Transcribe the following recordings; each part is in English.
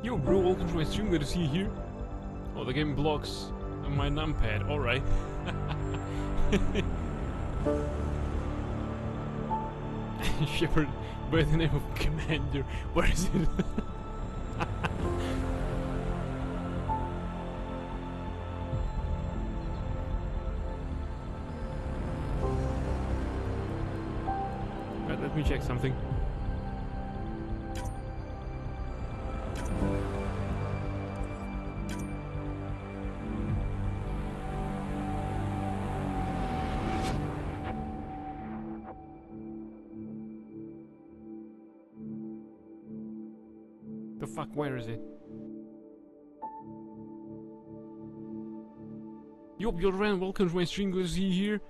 Yo bro, welcome to my stream, good to see you here. Oh, the game blocks my numpad, alright. Shepard by the name of Commander, where is it? Right, let me check something. The fuck, where is it? Yo, Bjorn, welcome to my stream, good to see you here.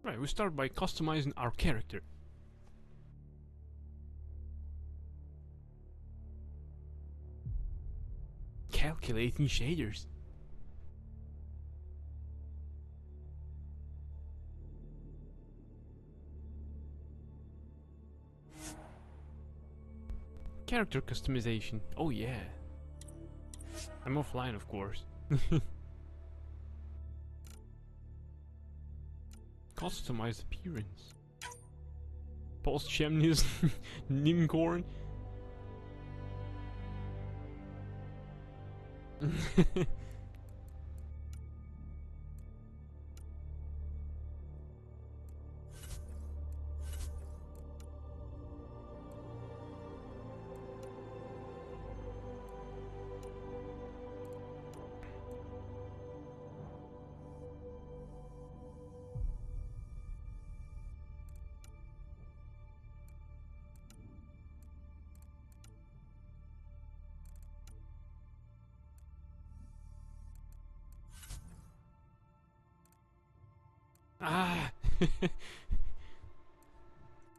Right, we start by customizing our character. Calculating shaders. Character customization. Oh yeah. I'm offline, of course. Customized appearance. Post Chemnius Nimcorn.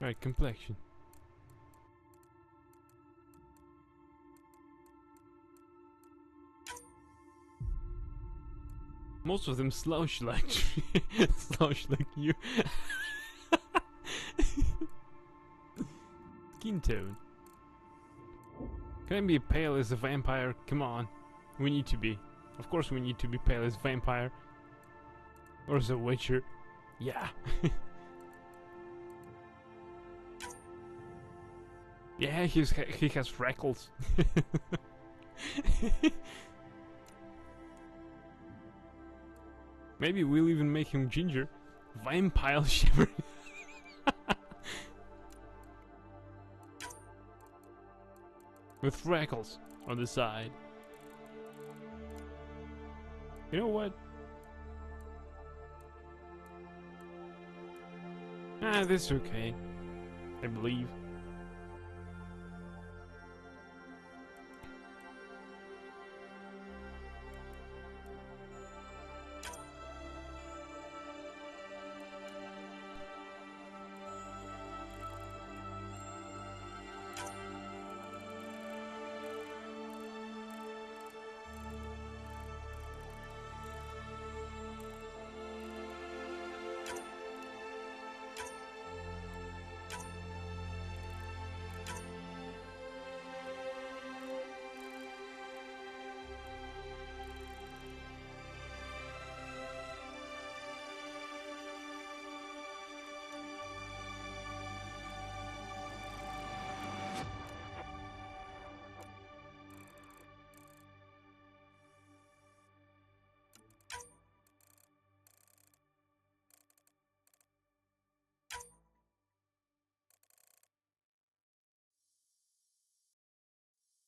Right, complexion. Most of them slouch like slouch like you. Skin tone. Can I be pale as a vampire? Come on. We need to be. Of course we need to be pale as a vampire. Or as a witcher. Yeah. Yeah, he has freckles. Maybe we'll even make him ginger. Vampire shiver. With freckles on the side. You know what? Ah, that's okay. I believe.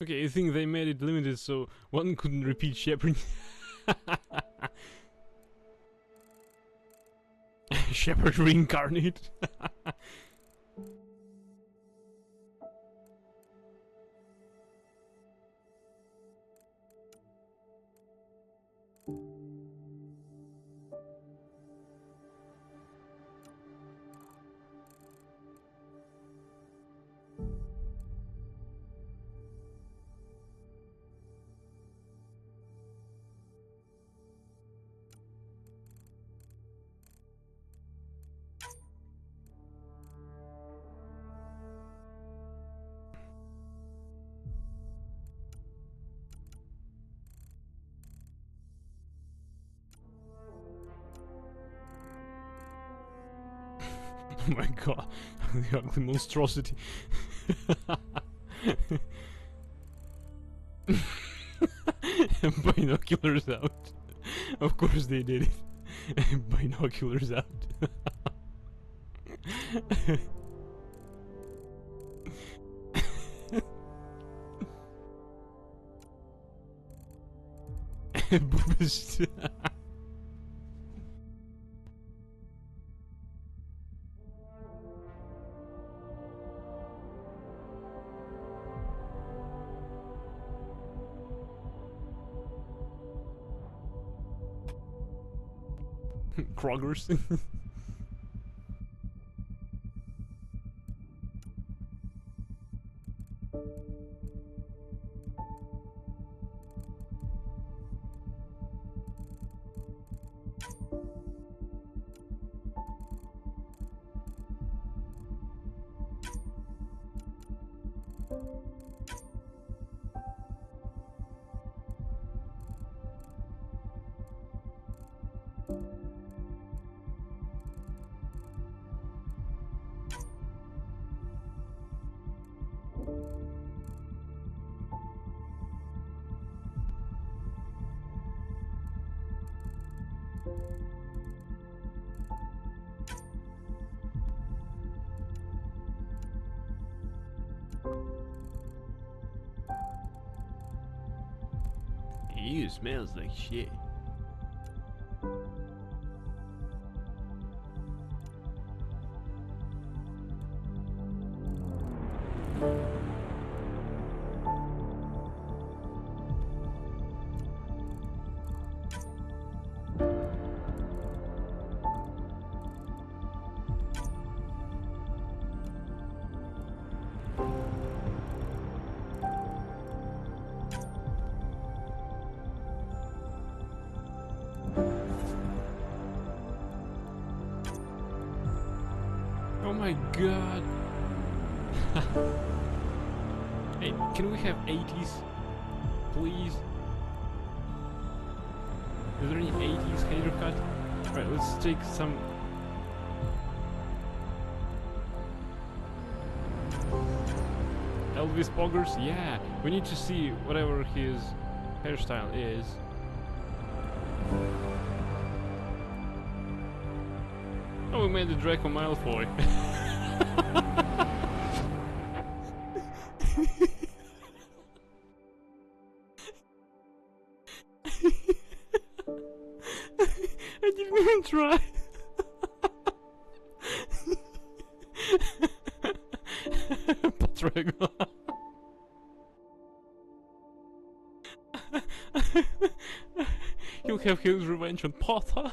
Okay, I think they made it limited so one couldn't repeat Shepard. Shepard reincarnate. Oh my god, the ugly monstrosity. Binoculars out. Of course they did it. Binoculars out. Boobist. Kroggers. Ew, smells like shit. my god. Hey, can we have 80s? Please? Is there any 80s haircut? Alright, let's take some... Elvis Poggers? Yeah! We need to see whatever his hairstyle is. Oh, we made the Draco Malfoy. I didn't even try. Patrego. He'll have his revenge on Potter.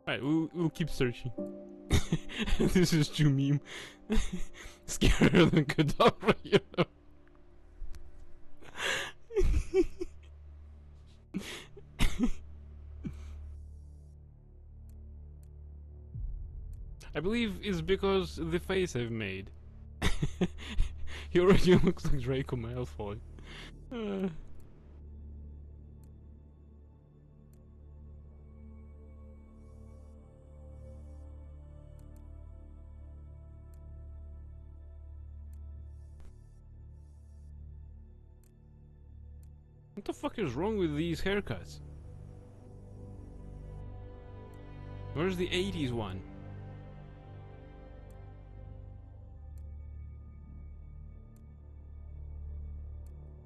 Alright, we'll keep searching. This is too meme. Scarier than Kadabra, you know. I believe it's because the face I've made. He already looks like Draco Malfoy. What the fuck is wrong with these haircuts? Where's the 80s one?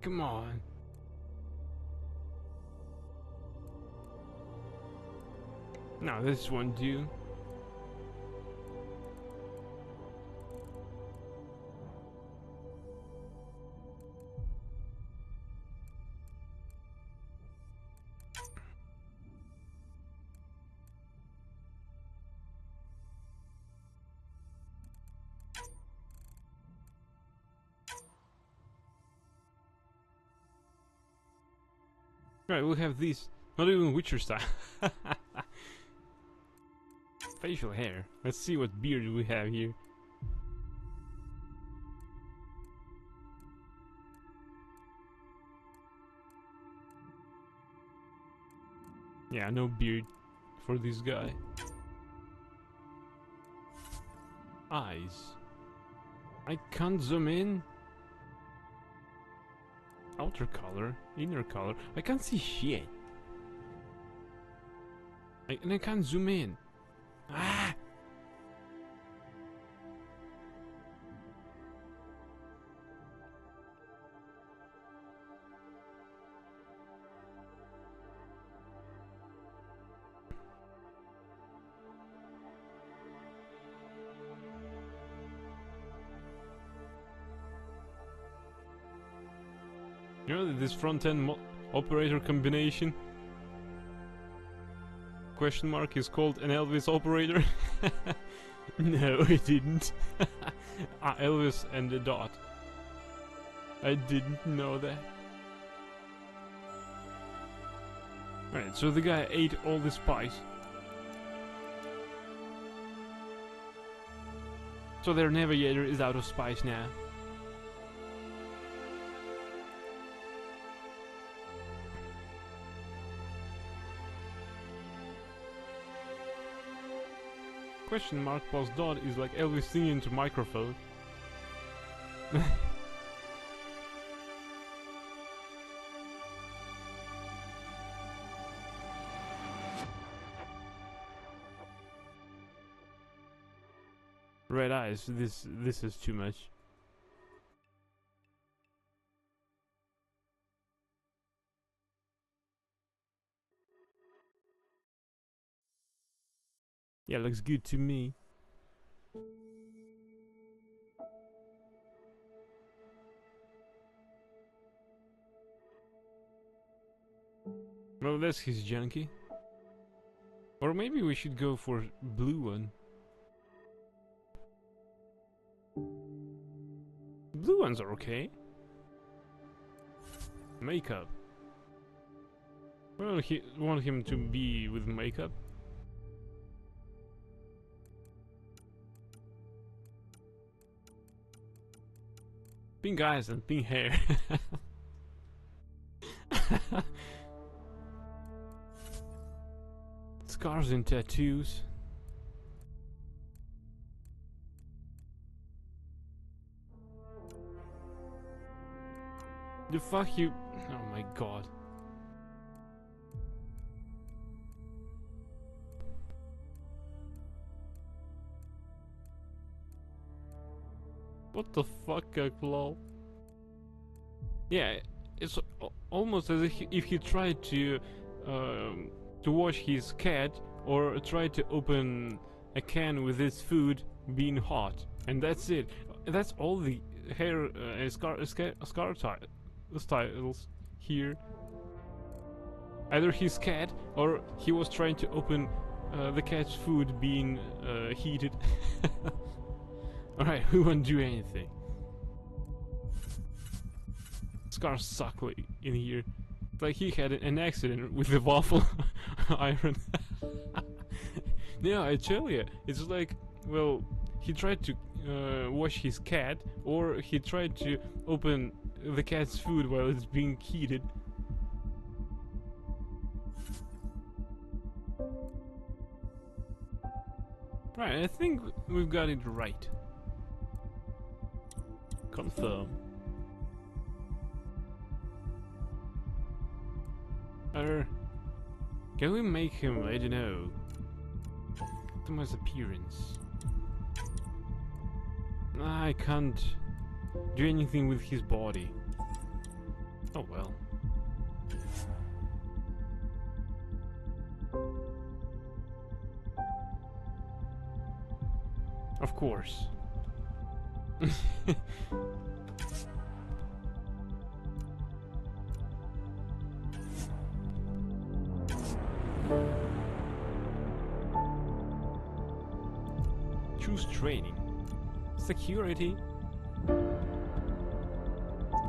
Come on. No, this one do. Right, we'll have these. Not even Witcher style. Facial hair. Let's see what beard we have here. Yeah, no beard for this guy. Eyes. I can't zoom in. Outer color, inner color. I can't see shit. And I can't zoom in. Ah! You know this front-end operator combination? Question mark is called an Elvis operator? No, it didn't. Elvis and a dot. I didn't know that. Right, so the guy ate all the spice. So their navigator is out of spice now. Question mark plus dot is like Elvis singing into microphone. Red eyes, this is too much. Yeah, looks good to me. Well, that's his junkie. Or maybe we should go for blue one. Blue ones are okay. Makeup. Well, he want him to be with makeup. Pink eyes and pink hair. Scars and tattoos. The fuck you... Oh my god. What the fuck, lol? Yeah, it's almost as if he tried to wash his cat or tried to open a can with his food being hot, and that's it. That's all the hair and scar styles here. Either his cat or he was trying to open the cat's food being heated. Alright, we won't do anything. Scars suck like in here. It's like he had an accident with the waffle iron. No, I tell you, it's like, well, he tried to wash his cat, or he tried to open the cat's food while it's being heated. Right, I think we've got it right. Confirm. Can we make him, I don't know, optimize appearance? I can't do anything with his body. Oh well. Of course. Choose training. Security.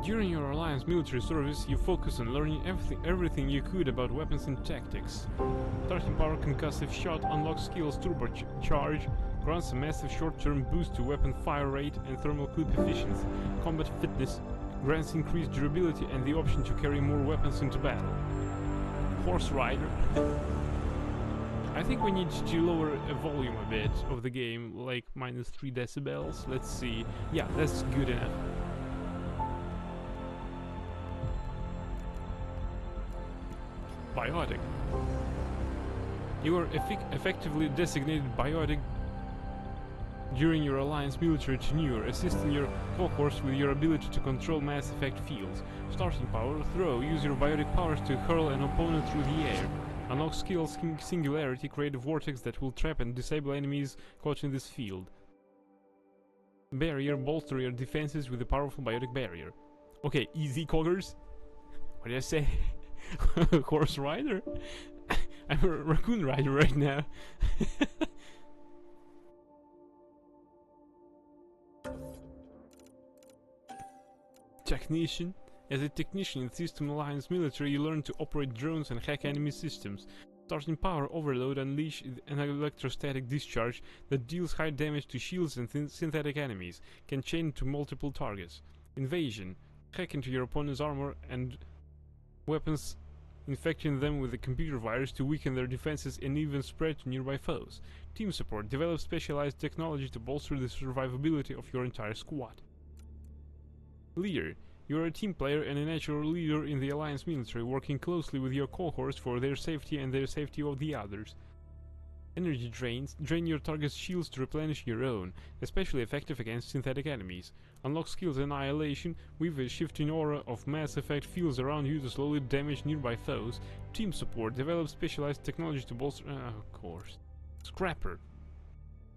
During your Alliance military service, you focus on learning everything you could about weapons and tactics. Starting power concussive shot unlocks skills turbocharge, grants a massive short-term boost to weapon fire rate and thermal clip efficiency. Combat fitness grants increased durability and the option to carry more weapons into battle. Horse rider. I think we need to lower a volume a bit of the game, like -3 decibels. Let's see. Yeah, that's good enough. Biotic. You are effectively designated biotic during your Alliance military tenure, assisting your cohorts with your ability to control Mass Effect fields. Starting power, throw. Use your biotic powers to hurl an opponent through the air. Unlock skills Singularity, create a vortex that will trap and disable enemies caught in this field. Barrier, bolster your defenses with a powerful biotic barrier. Okay, easy coggers. What did I say? Horse rider? I'm a raccoon rider right now. Technician. As a technician in System Alliance military, you learn to operate drones and hack enemy systems. Starting power, overload, unleash an electrostatic discharge that deals high damage to shields and synthetic enemies. Can chain to multiple targets. Invasion. Hack into your opponent's armor and weapons, infecting them with a computer virus to weaken their defenses and even spread to nearby foes. Team support. Develop specialized technology to bolster the survivability of your entire squad. Leader. You are a team player and a natural leader in the Alliance military, working closely with your cohorts for their safety and their safety of the others. Energy drains. Drain your target's shields to replenish your own, especially effective against synthetic enemies. Unlock skills Annihilation. Weave a shifting aura of Mass Effect fields around you to slowly damage nearby foes. Team support. Develop specialized technology to bolster... of course. Scrapper.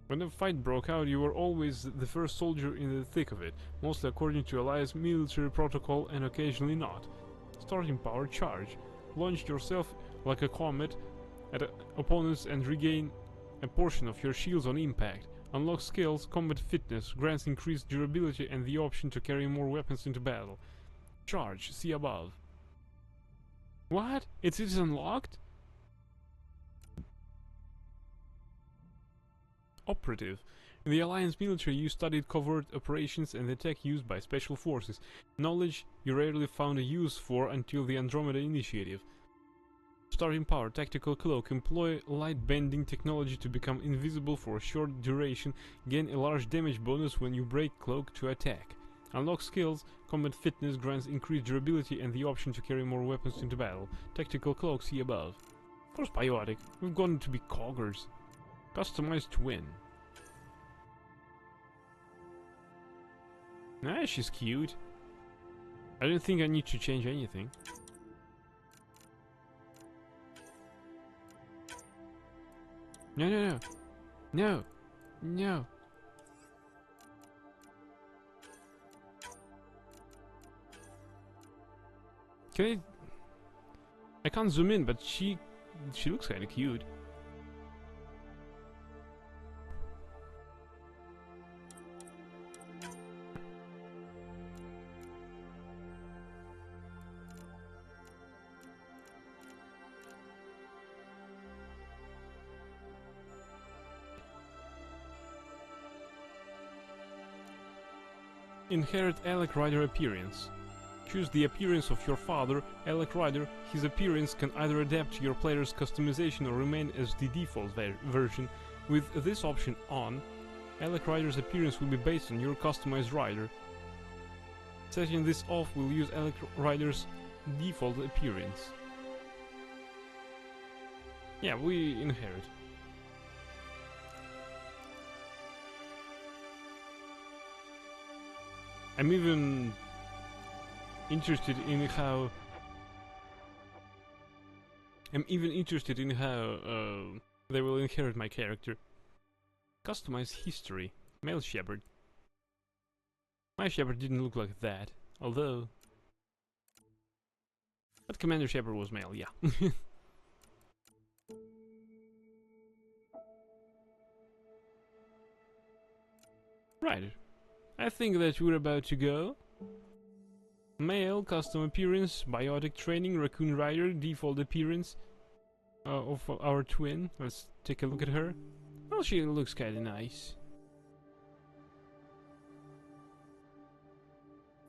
When a fight broke out, you were always the first soldier in the thick of it, mostly according to Alliance military protocol and occasionally not. Starting power, charge. Launch yourself like a comet at opponents and regain a portion of your shields on impact. Unlock skills, combat fitness, grants increased durability and the option to carry more weapons into battle. Charge, see above. What? It is unlocked? Operative. In the Alliance military, you studied covert operations and the tech used by special forces, knowledge you rarely found a use for until the Andromeda Initiative. Starting power, tactical cloak, employ light bending technology to become invisible for a short duration, gain a large damage bonus when you break cloak to attack. Unlock skills, combat fitness grants increased durability and the option to carry more weapons into battle. Tactical cloak, see above. Of course biotic, we've gotten to be coggers. Customized twin. Nah, she's cute. I don't think I need to change anything. No, no, no. No. No. Can I can't zoom in, but she looks kind of cute. Inherit Alec Rider appearance. Choose the appearance of your father, Alec Rider. His appearance can either adapt to your player's customization or remain as the default version. With this option on, Alec Rider's appearance will be based on your customized rider. Setting this off will use Alec Rider's default appearance. Yeah, we inherit. I'm even interested in how they will inherit my character. Customize history. Male shepherd. My shepherd didn't look like that, although... But Commander Shepherd was male, yeah. Right. I think that we're about to go. Male, custom appearance, biotic training, Raccoon Rider, default appearance of our twin. Let's take a look at her. Well, she looks kinda nice.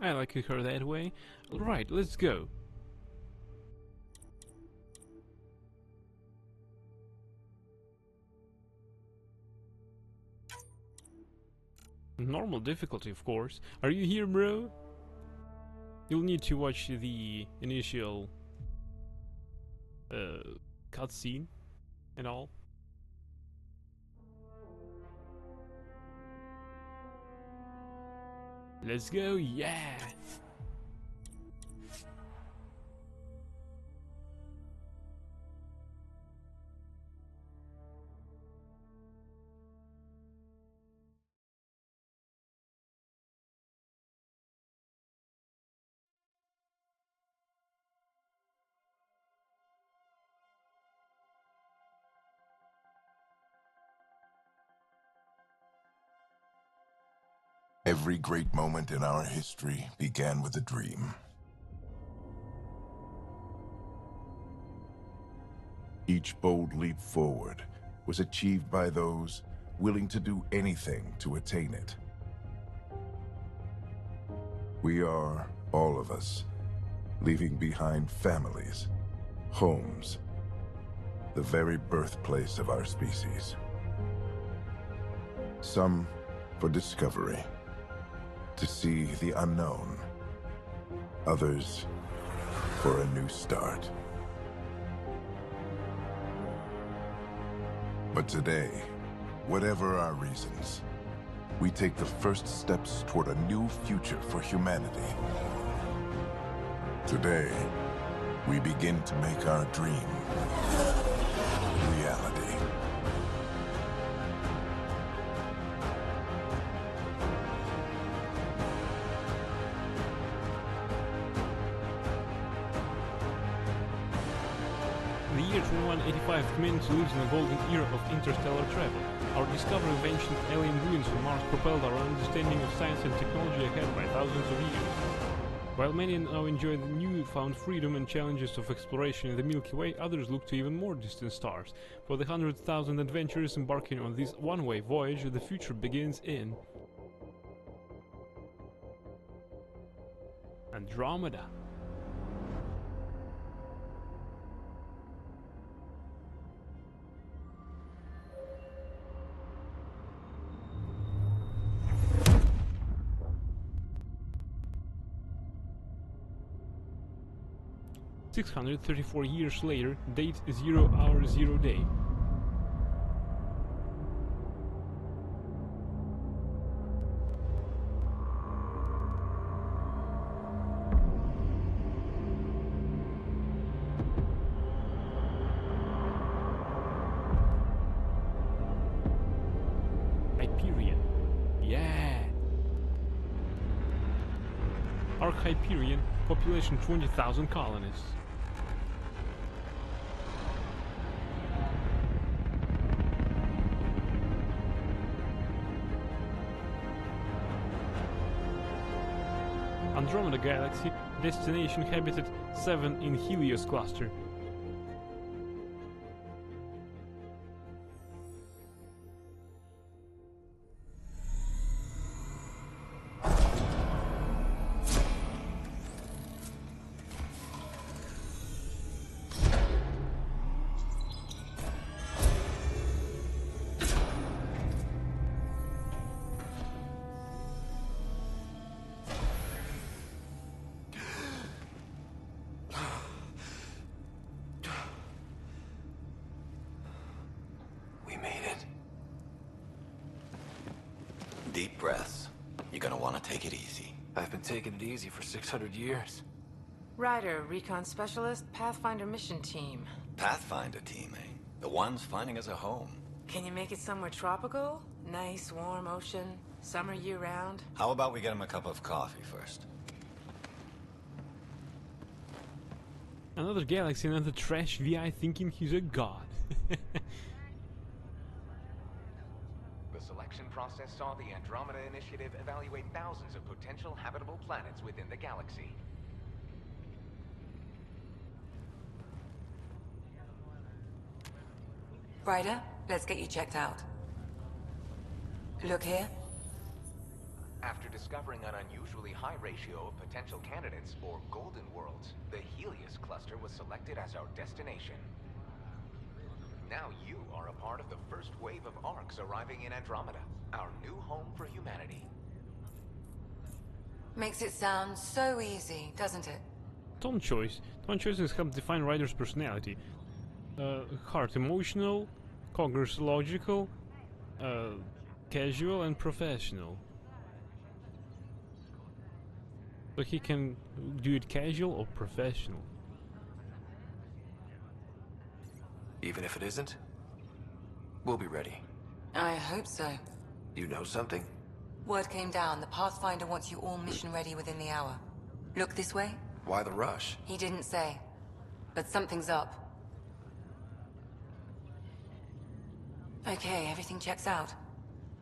I like her that way. Right, let's go. Normal difficulty, of course. Are you here, bro? You'll need to watch the initial cutscene and all. Let's go, yeah! Every great moment in our history began with a dream. Each bold leap forward was achieved by those willing to do anything to attain it. We are, all of us, leaving behind families, homes, the very birthplace of our species. Some for discovery, to see the unknown. Others for a new start. But today, whatever our reasons, we take the first steps toward a new future for humanity. Today, we begin to make our dream reality. In the year 2185, humanity lives in a golden era of interstellar travel. Our discovery of ancient alien ruins on Mars propelled our understanding of science and technology ahead by thousands of years. While many now enjoy the newfound freedom and challenges of exploration in the Milky Way, others look to even more distant stars. For the 100,000 adventurers embarking on this one-way voyage, the future begins in Andromeda. "634 years later, date 0 hour 0 day. Hyperion. Yeah! Arc Hyperion, population 20,000 colonists. Andromeda Galaxy, destination habitat 7 in Helios cluster. Deep breaths. You're gonna want to take it easy. I've been taking it easy for 600 years. Ryder, Recon Specialist, Pathfinder Mission Team. Pathfinder team, eh? The ones finding us a home. Can you make it somewhere tropical? Nice, warm ocean, summer year-round? How about we get him a cup of coffee first? Another galaxy, another trash VI thinking he's a god. The selection process saw the Andromeda Initiative evaluate thousands of potential habitable planets within the galaxy. Ryder, let's get you checked out. Look here. After discovering an unusually high ratio of potential candidates, or golden worlds, the Helios cluster was selected as our destination. Now you are a part of the first wave of ARCs arriving in Andromeda, our new home for humanity. Makes it sound so easy, doesn't it? Tone choices help define Ryder's personality. Heart emotional, Congress logical, casual and professional. So he can do it casual or professional. Even if it isn't, we'll be ready. I hope so. You know something? Word came down. The Pathfinder wants you all mission ready within the hour. Look this way? Why the rush? He didn't say. But something's up. Okay, everything checks out.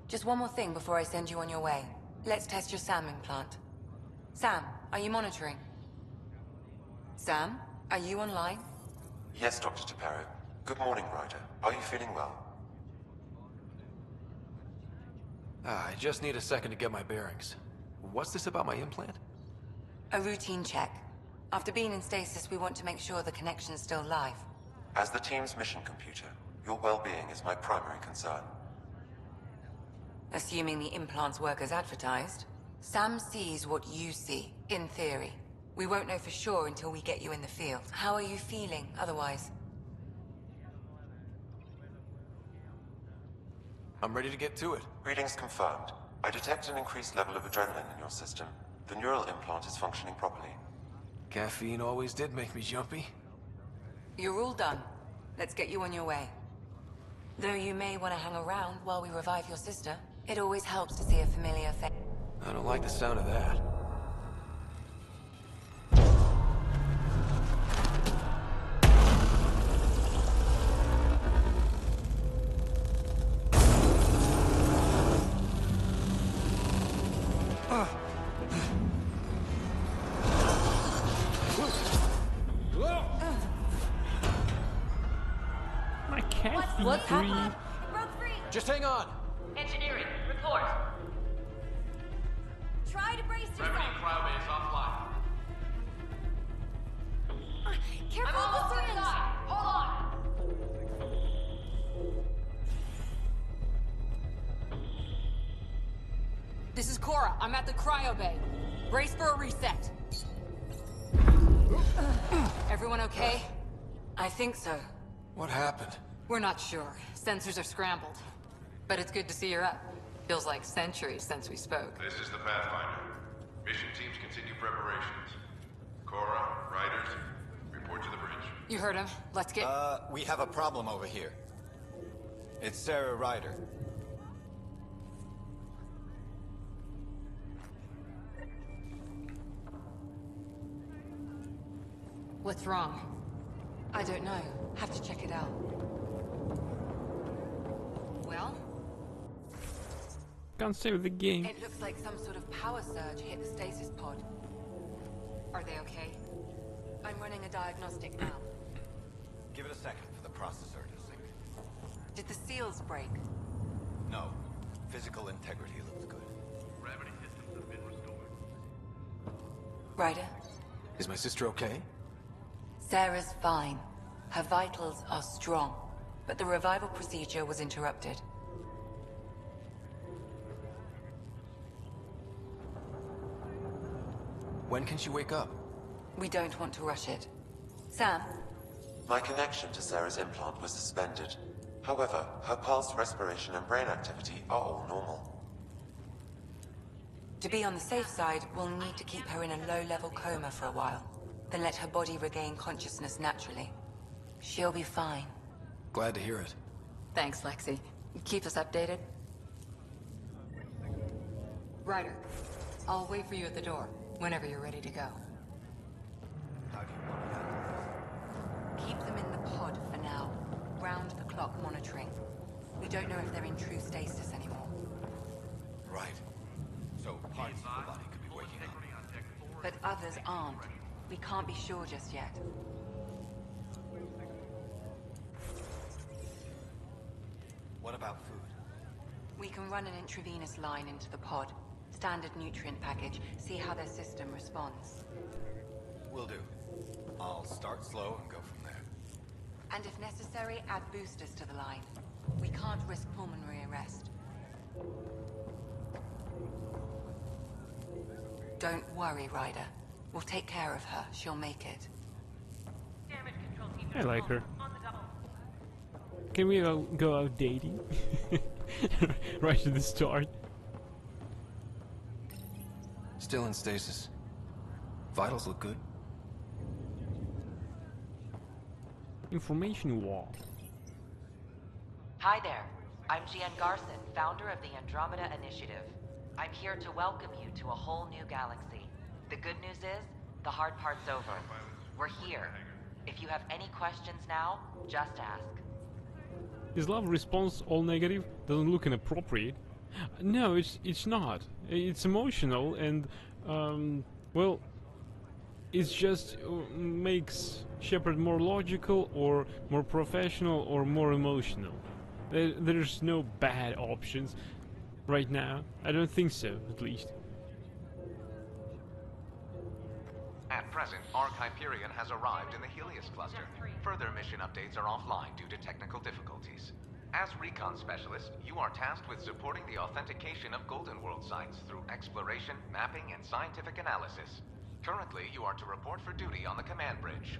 Just one more thing before I send you on your way. Let's test your SAM implant. Sam, are you monitoring? Sam, are you online? Yes, Dr. Taparo. Good morning, Ryder. Are you feeling well? I just need a second to get my bearings. What's this about my implant? A routine check. After being in stasis, we want to make sure the connection's still live. As the team's mission computer, your well-being is my primary concern. Assuming the implants work as advertised. Sam sees what you see, in theory. We won't know for sure until we get you in the field. How are you feeling, otherwise? I'm ready to get to it. Readings confirmed. I detect an increased level of adrenaline in your system. The neural implant is functioning properly. Caffeine always did make me jumpy. You're all done. Let's get you on your way. Though you may want to hang around while we revive your sister, it always helps to see a familiar face. I don't like the sound of that. What's happening? Broke free! Just hang on! Engineering, report! Try to brace yourself! Cryobase offline. Careful I'm with almost the syringe! inside. Hold on. This is Cora. I'm at the cryo bay. Brace for a reset. Everyone okay? I think so. What happened? We're not sure. Sensors are scrambled. But it's good to see you're up. Feels like centuries since we spoke. This is the Pathfinder. Mission teams continue preparations. Cora, Riders, report to the bridge. You heard him. Let's get... We have a problem over here. It's Sarah Ryder. What's wrong? I don't know. Have to check it out. Well? Can't save the game. It looks like some sort of power surge hit the stasis pod. Are they okay? I'm running a diagnostic now. Give it a second for the processor to sync. Did the seals break? No. Physical integrity looks good. Gravity systems have been restored. Ryder? Is my sister okay? Sarah's fine. Her vitals are strong, but the revival procedure was interrupted. When can she wake up? We don't want to rush it. Sam? My connection to Sarah's implant was suspended. However, her pulse, respiration, and brain activity are all normal. To be on the safe side, we'll need to keep her in a low-level coma for a while, then let her body regain consciousness naturally. She'll be fine. Glad to hear it. Thanks, Lexi. Keep us updated. Ryder, I'll wait for you at the door, whenever you're ready to go. How do you want to handle this? Keep them in the pod for now. Round-the-clock monitoring. We don't know if they're in true stasis anymore. Right. So parts of the body could be waking up. But others aren't. We can't be sure just yet. What about food? We can run an intravenous line into the pod. Standard nutrient package. See how their system responds. Will do. I'll start slow and go from there. And if necessary, add boosters to the line. We can't risk pulmonary arrest. Don't worry, Ryder. We'll take care of her. She'll make it. I like her. Can we go out dating? Right to the start. Still in stasis. Vitals look good. Information wall. Hi there. I'm Gian Garson, founder of the Andromeda Initiative. I'm here to welcome you to a whole new galaxy. The good news is, the hard part's over. We're here. If you have any questions now, just ask. His love response, all negative, doesn't look inappropriate. No, it's not. It's emotional and, well, it just makes Shepard more logical or more professional or more emotional. There's no bad options right now. I don't think so, at least. At present, Ark Hyperion has arrived in the Helios cluster. Further mission updates are offline due to technical difficulties. As recon specialist, you are tasked with supporting the authentication of Golden World sites through exploration, mapping, and scientific analysis. Currently, you are to report for duty on the command bridge.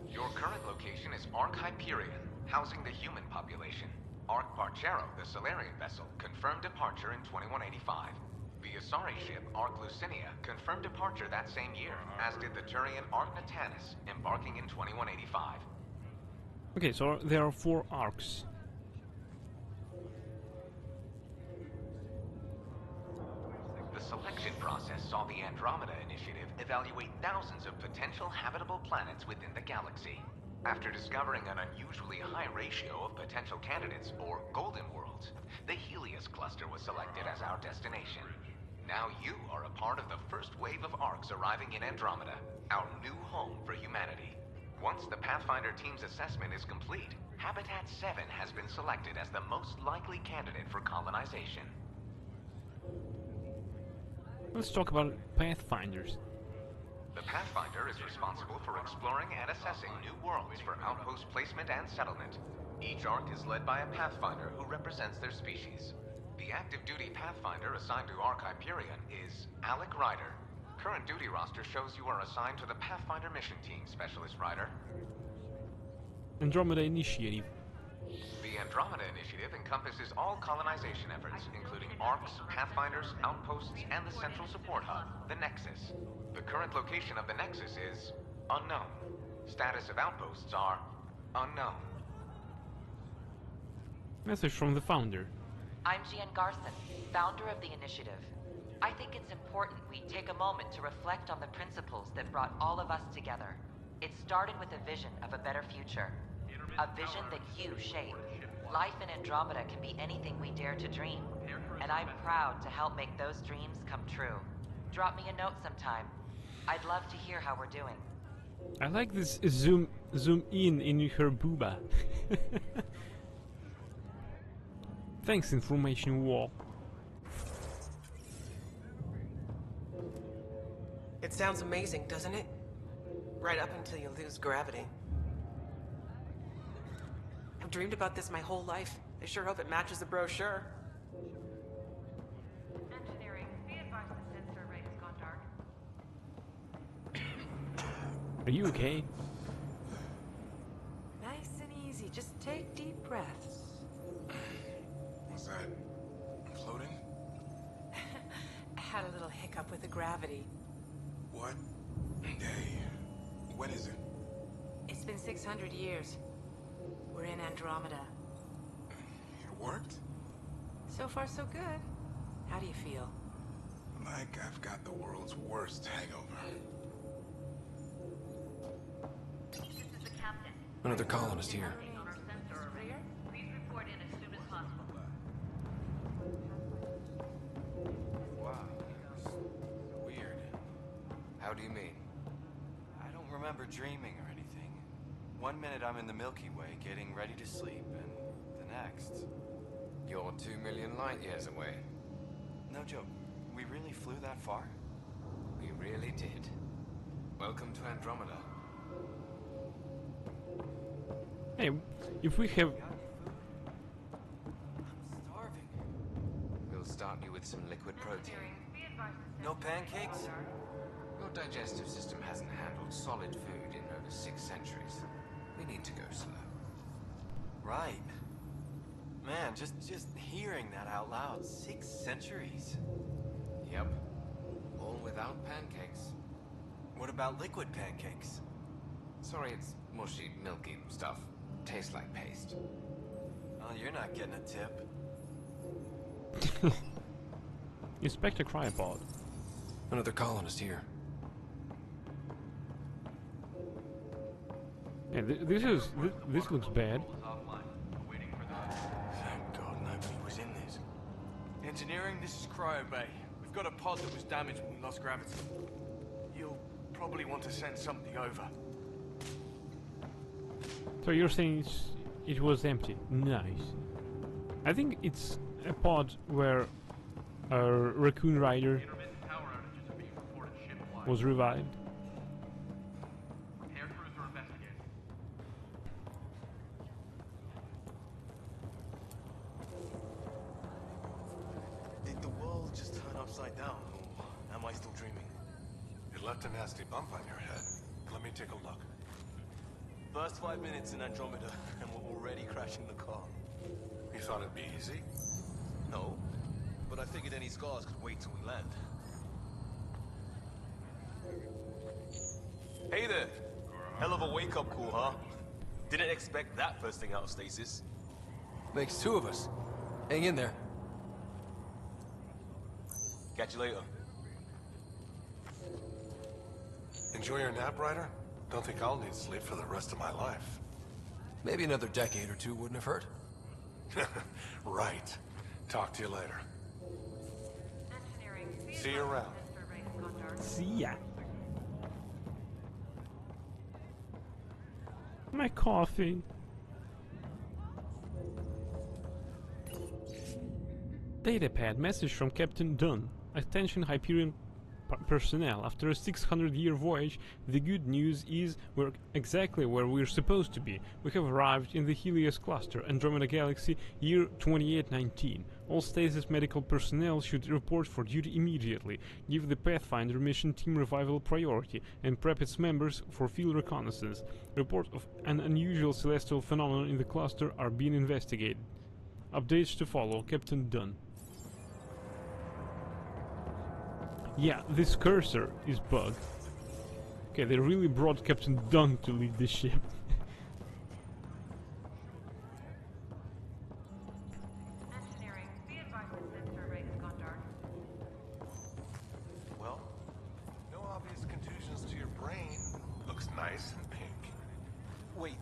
Your current location is Ark Hyperion, housing the human population. Ark Parchero, the Solarian vessel, confirmed departure in 2185. The Asari ship, Ark Lucinia, confirmed departure that same year, as did the Turian Ark Natanus, embarking in 2185. Okay, so there are 4 arcs. The selection process saw the Andromeda Initiative evaluate thousands of potential habitable planets within the galaxy. After discovering an unusually high ratio of potential candidates, or Golden Worlds, the Helios cluster was selected as our destination. Now you are a part of the first wave of Arks arriving in Andromeda, our new home for humanity. Once the Pathfinder team's assessment is complete, Habitat 7 has been selected as the most likely candidate for colonization. Let's talk about Pathfinders. The Pathfinder is responsible for exploring and assessing new worlds for outpost placement and settlement. Each arc is led by a Pathfinder who represents their species. The active duty Pathfinder assigned to Arc Hyperion is Alec Ryder. Current duty roster shows you are assigned to the Pathfinder mission team, Specialist Ryder. Andromeda Initiative. The Andromeda Initiative encompasses all colonization efforts, including arcs, Pathfinders, outposts, and the central support hub, the Nexus. The current location of the Nexus is unknown. Status of outposts are unknown. Message from the founder. I'm Gian Garson, founder of the initiative. I think it's important we take a moment to reflect on the principles that brought all of us together. It started with a vision of a better future. A vision that you shape. Life in Andromeda can be anything we dare to dream. And I'm proud to help make those dreams come true. Drop me a note sometime. I'd love to hear how we're doing. I like this zoom in her booba. Thanks, information wall. It sounds amazing, doesn't it? Right up until you lose gravity. I've dreamed about this my whole life. I sure hope it matches the brochure. Engineering, be advised the sensor array has gone dark. Are you okay? Nice and easy. Just take deep breaths. Was that floating? I had a little hiccup with the gravity. What day? When is it? It's been 600 years. We're in Andromeda. It worked? So far, so good. How do you feel? Like I've got the world's worst hangover. This is the captain. Another colonist here. On our sensor array. Please report in as soon as possible. Wow. Weird. How do you mean? I don't remember dreaming or anything. One minute I'm in the Milky Way getting ready to sleep, and the next... You're 2 million light years away. No joke. We really flew that far? We really did. Welcome to Andromeda. Hey, if we have... I'm starving. We'll start you with some liquid protein. No pancakes? Your digestive system hasn't handled solid food in over 6 centuries. We need to go slow. Right. Man, just hearing that out loud. 6 centuries. Yep. All without pancakes. What about liquid pancakes? Sorry, it's mushy, milky stuff. Tastes like paste. Oh, you're not getting a tip. Inspector Cryopod. Another colonist here. Yeah, this looks bad. Thank God nobody was in this. Engineering, this is Cryo Bay. We've got a pod that was damaged when we lost gravity. You'll probably want to send something over. So you're saying it was empty? Nice. I think it's a pod where a Raccoon Rider was revived. Air crews are investigating. Did the world just turn upside down, or am I still dreaming? It left a nasty bump on your head. Let me take a look. First 5 minutes in Andromeda, and we're already crashing the car. You thought it'd be easy? No, but I figured any scars could wait till we land. Hey there! Hell of a wake-up call, huh? Didn't expect that first thing out of stasis. Makes 2 of us. Hang in there. Catch you later. Enjoy your nap, Ryder? Don't think I'll need sleep for the rest of my life. Maybe another decade or 2 wouldn't have hurt. Right. Talk to you later. Engineering, be See you around. advised the sensor array has gone dark. See ya. My coffee. Datapad message from Captain Dunn. Attention Hyperion personnel. After a 600-year voyage, the good news is we're exactly where we're supposed to be. We have arrived in the Helios cluster, Andromeda Galaxy, year 2819. All stasis medical personnel should report for duty immediately. Give the Pathfinder mission team revival priority and prep its members for field reconnaissance. Reports of an unusual celestial phenomenon in the cluster are being investigated. Updates to follow. Captain Dunn. Yeah, this cursor is bugged. Okay, they really brought Captain Dunn to lead the ship. Engineering, be advised that this survey has gone dark. Well, no obvious contusions to your brain. Looks nice and pink. Wait,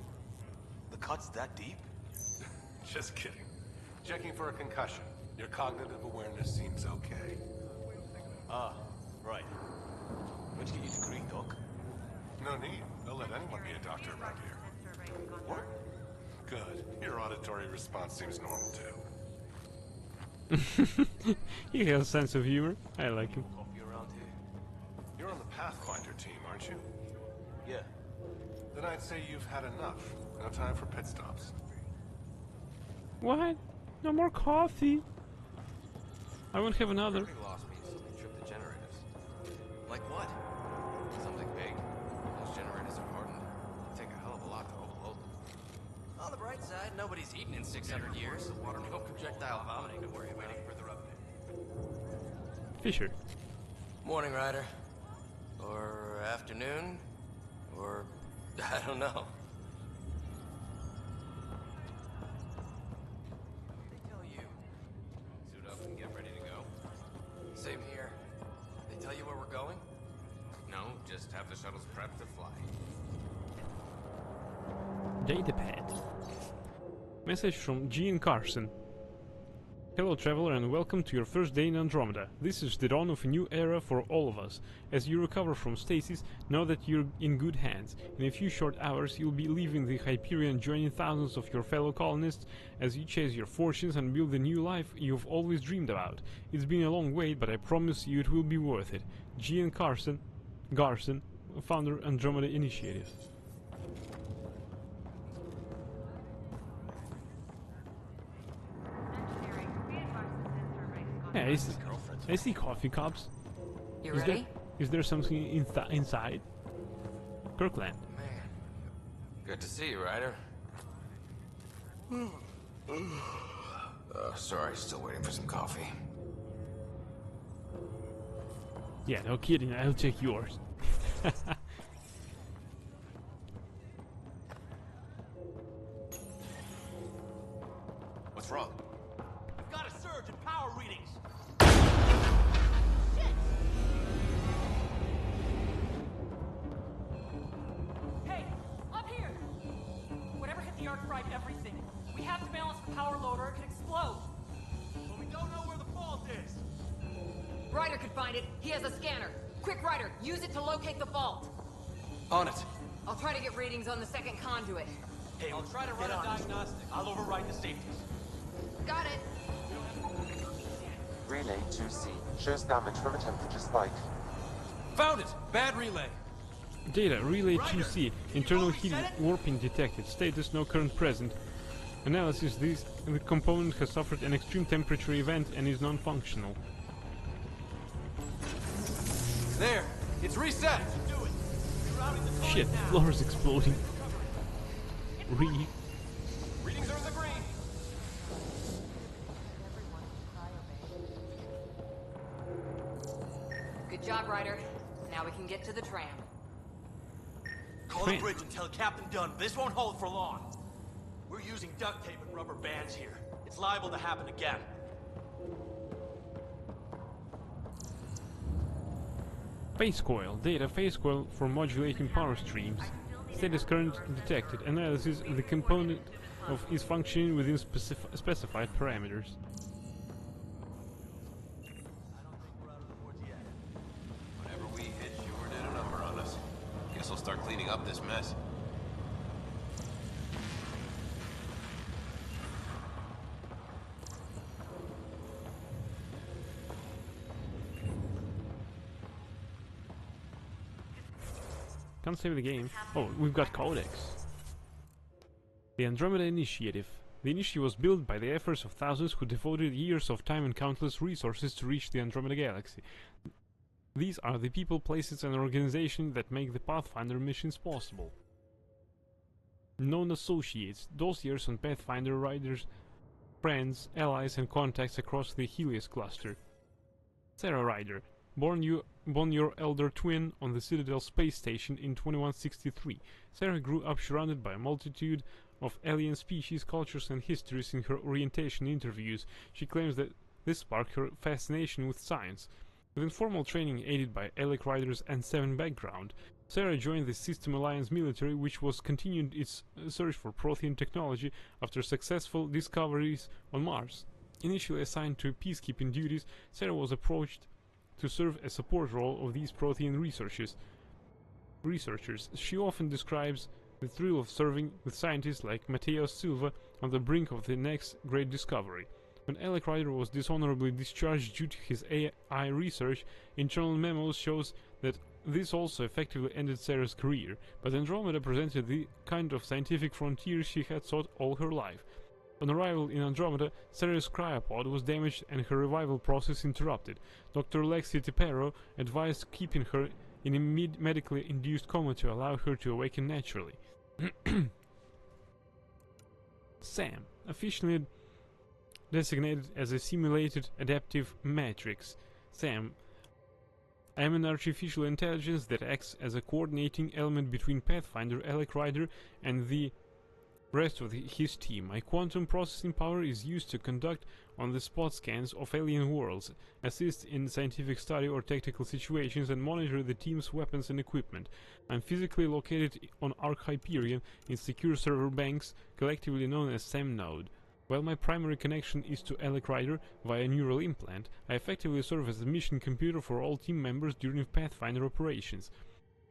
the cut's that deep? Just kidding. Checking for a concussion. Your cognitive awareness seems okay. Ah, right. Where'd you get your degree, Doc? No need. Don't let anyone be a doctor around here. What? Good. Your auditory response seems normal too. He has a sense of humor. I like him. Coffee around here? You're on the Pathfinder team, aren't you? Yeah. Then I'd say you've had enough. No time for pit stops. What? No more coffee. I won't have another. Pretty lost me since they tripped the generators. Like what? Something big. Those generators are hardened. It'd take a hell of a lot to overload them. On the bright side, nobody's eaten in 600 years. No projectile vomiting to worry about. Further update. Fisher. Morning, Ryder. Or afternoon. Or I don't know. They tell you. Suit up and get ready to go. Same here. They tell you where we're going? No, just have the shuttles prepped to fly. Datapad. Message from Gene Carson. Hello traveler and welcome to your first day in Andromeda. This is the dawn of a new era for all of us. As you recover from stasis, know that you're in good hands. In a few short hours you'll be leaving the Hyperion, joining thousands of your fellow colonists as you chase your fortunes and build the new life you've always dreamed about. It's been a long wait, but I promise you it will be worth it. Gene Garson, founder Andromeda Initiative. Yeah, I see coffee cups. You ready? Is there something inside? Kirkland. Man, good to see you, Ryder. Sorry, still waiting for some coffee. Yeah, no kidding. I'll take yours. What's wrong? I've got a surge in power readings. Hey, up here! Whatever hit the arc fried everything. We have to balance the power load or it could explode. But we don't know where the fault is. Ryder could find it. He has a scanner. Quick, Ryder, use it to locate the fault. On it. I'll try to get readings on the second conduit. Hey, I'll try to run a diagnostic. I'll override the safeties. Got it. Relay 2C shows damage from a temperature spike. Found it! Bad relay. Data, Relay 2C, internal heat warping detected, status no current present. Analysis, the component has suffered an extreme temperature event and is non-functional. There! It's reset! Shit, the floor is exploding. Readings are in the green! Good job, Ryder. Now we can get to the tram. Call the bridge and tell Captain Dunn this won't hold for long. We're using duct tape and rubber bands here. It's liable to happen again. Phase coil, data phase coil for modulating power streams. Status current detected. Analysis, the component is functioning within specified parameters. Whenever we hit, sure did a number on us. Guess I'll start cleaning up this mess. Can't save the game. Oh, we've got Codex. The Andromeda Initiative. The initiative was built by the efforts of thousands who devoted years of time and countless resources to reach the Andromeda Galaxy. These are the people, places and organizations that make the Pathfinder missions possible. Known associates, those years on Pathfinder riders, friends, allies and contacts across the Helios cluster. Sarah Ryder, born your elder twin on the Citadel space station in 2163. Sarah grew up surrounded by a multitude of alien species, cultures and histories. In her orientation interviews, she claims that this sparked her fascination with science. With informal training aided by Alec Ryder's N7 background, Sarah joined the System Alliance military, which was continued its search for Prothean technology after successful discoveries on Mars. Initially assigned to peacekeeping duties, Sarah was approached to serve a support role of these Prothean researchers. She often describes the thrill of serving with scientists like Matteo Silva on the brink of the next great discovery. When Alec Ryder was dishonorably discharged due to his AI research, internal memos shows that this also effectively ended Sarah's career, but Andromeda presented the kind of scientific frontier she had sought all her life. On arrival in Andromeda, Sarah's cryopod was damaged and her revival process interrupted. Dr. Lexi Tipero advised keeping her in a medically induced coma to allow her to awaken naturally. Sam, officially designated as a simulated adaptive matrix. Sam, I am an artificial intelligence that acts as a coordinating element between Pathfinder, Alec Ryder, and the rest of his team. My quantum processing power is used to conduct on-the-spot scans of alien worlds, assist in scientific study or tactical situations, and monitor the team's weapons and equipment. I'm physically located on Ark Hyperion in secure server banks, collectively known as Sam Node. While my primary connection is to Alec Ryder via neural implant, I effectively serve as a mission computer for all team members during Pathfinder operations.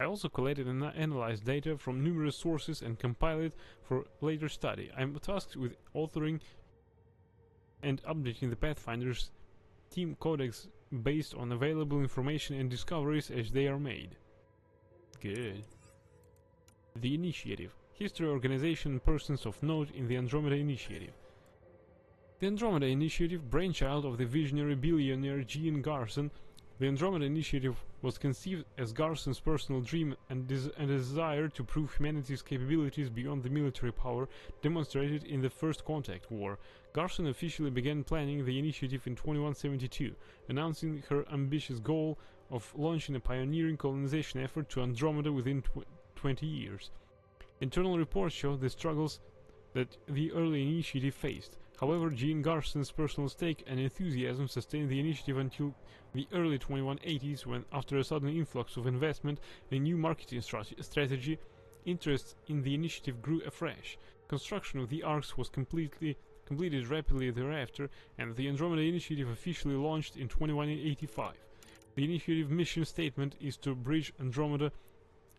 I also collected and analyzed data from numerous sources and compiled it for later study. I am tasked with authoring and updating the Pathfinder's team codex based on available information and discoveries as they are made. Good. The Initiative. History, organization, and persons of note in the Andromeda Initiative. The Andromeda Initiative, brainchild of the visionary billionaire Gene Garson. The Andromeda Initiative was conceived as Garson's personal dream and a desire to prove humanity's capabilities beyond the military power demonstrated in the First Contact War. Garson officially began planning the initiative in 2172, announcing her ambitious goal of launching a pioneering colonization effort to Andromeda within 20 years. Internal reports show the struggles that the early initiative faced. However, Gene Garson's personal stake and enthusiasm sustained the initiative until the early 2180s, when, after a sudden influx of investment and a new marketing strategy, interest in the initiative grew afresh. Construction of the arcs was completed rapidly thereafter, and the Andromeda Initiative officially launched in 2185. The initiative mission statement is to bridge Andromeda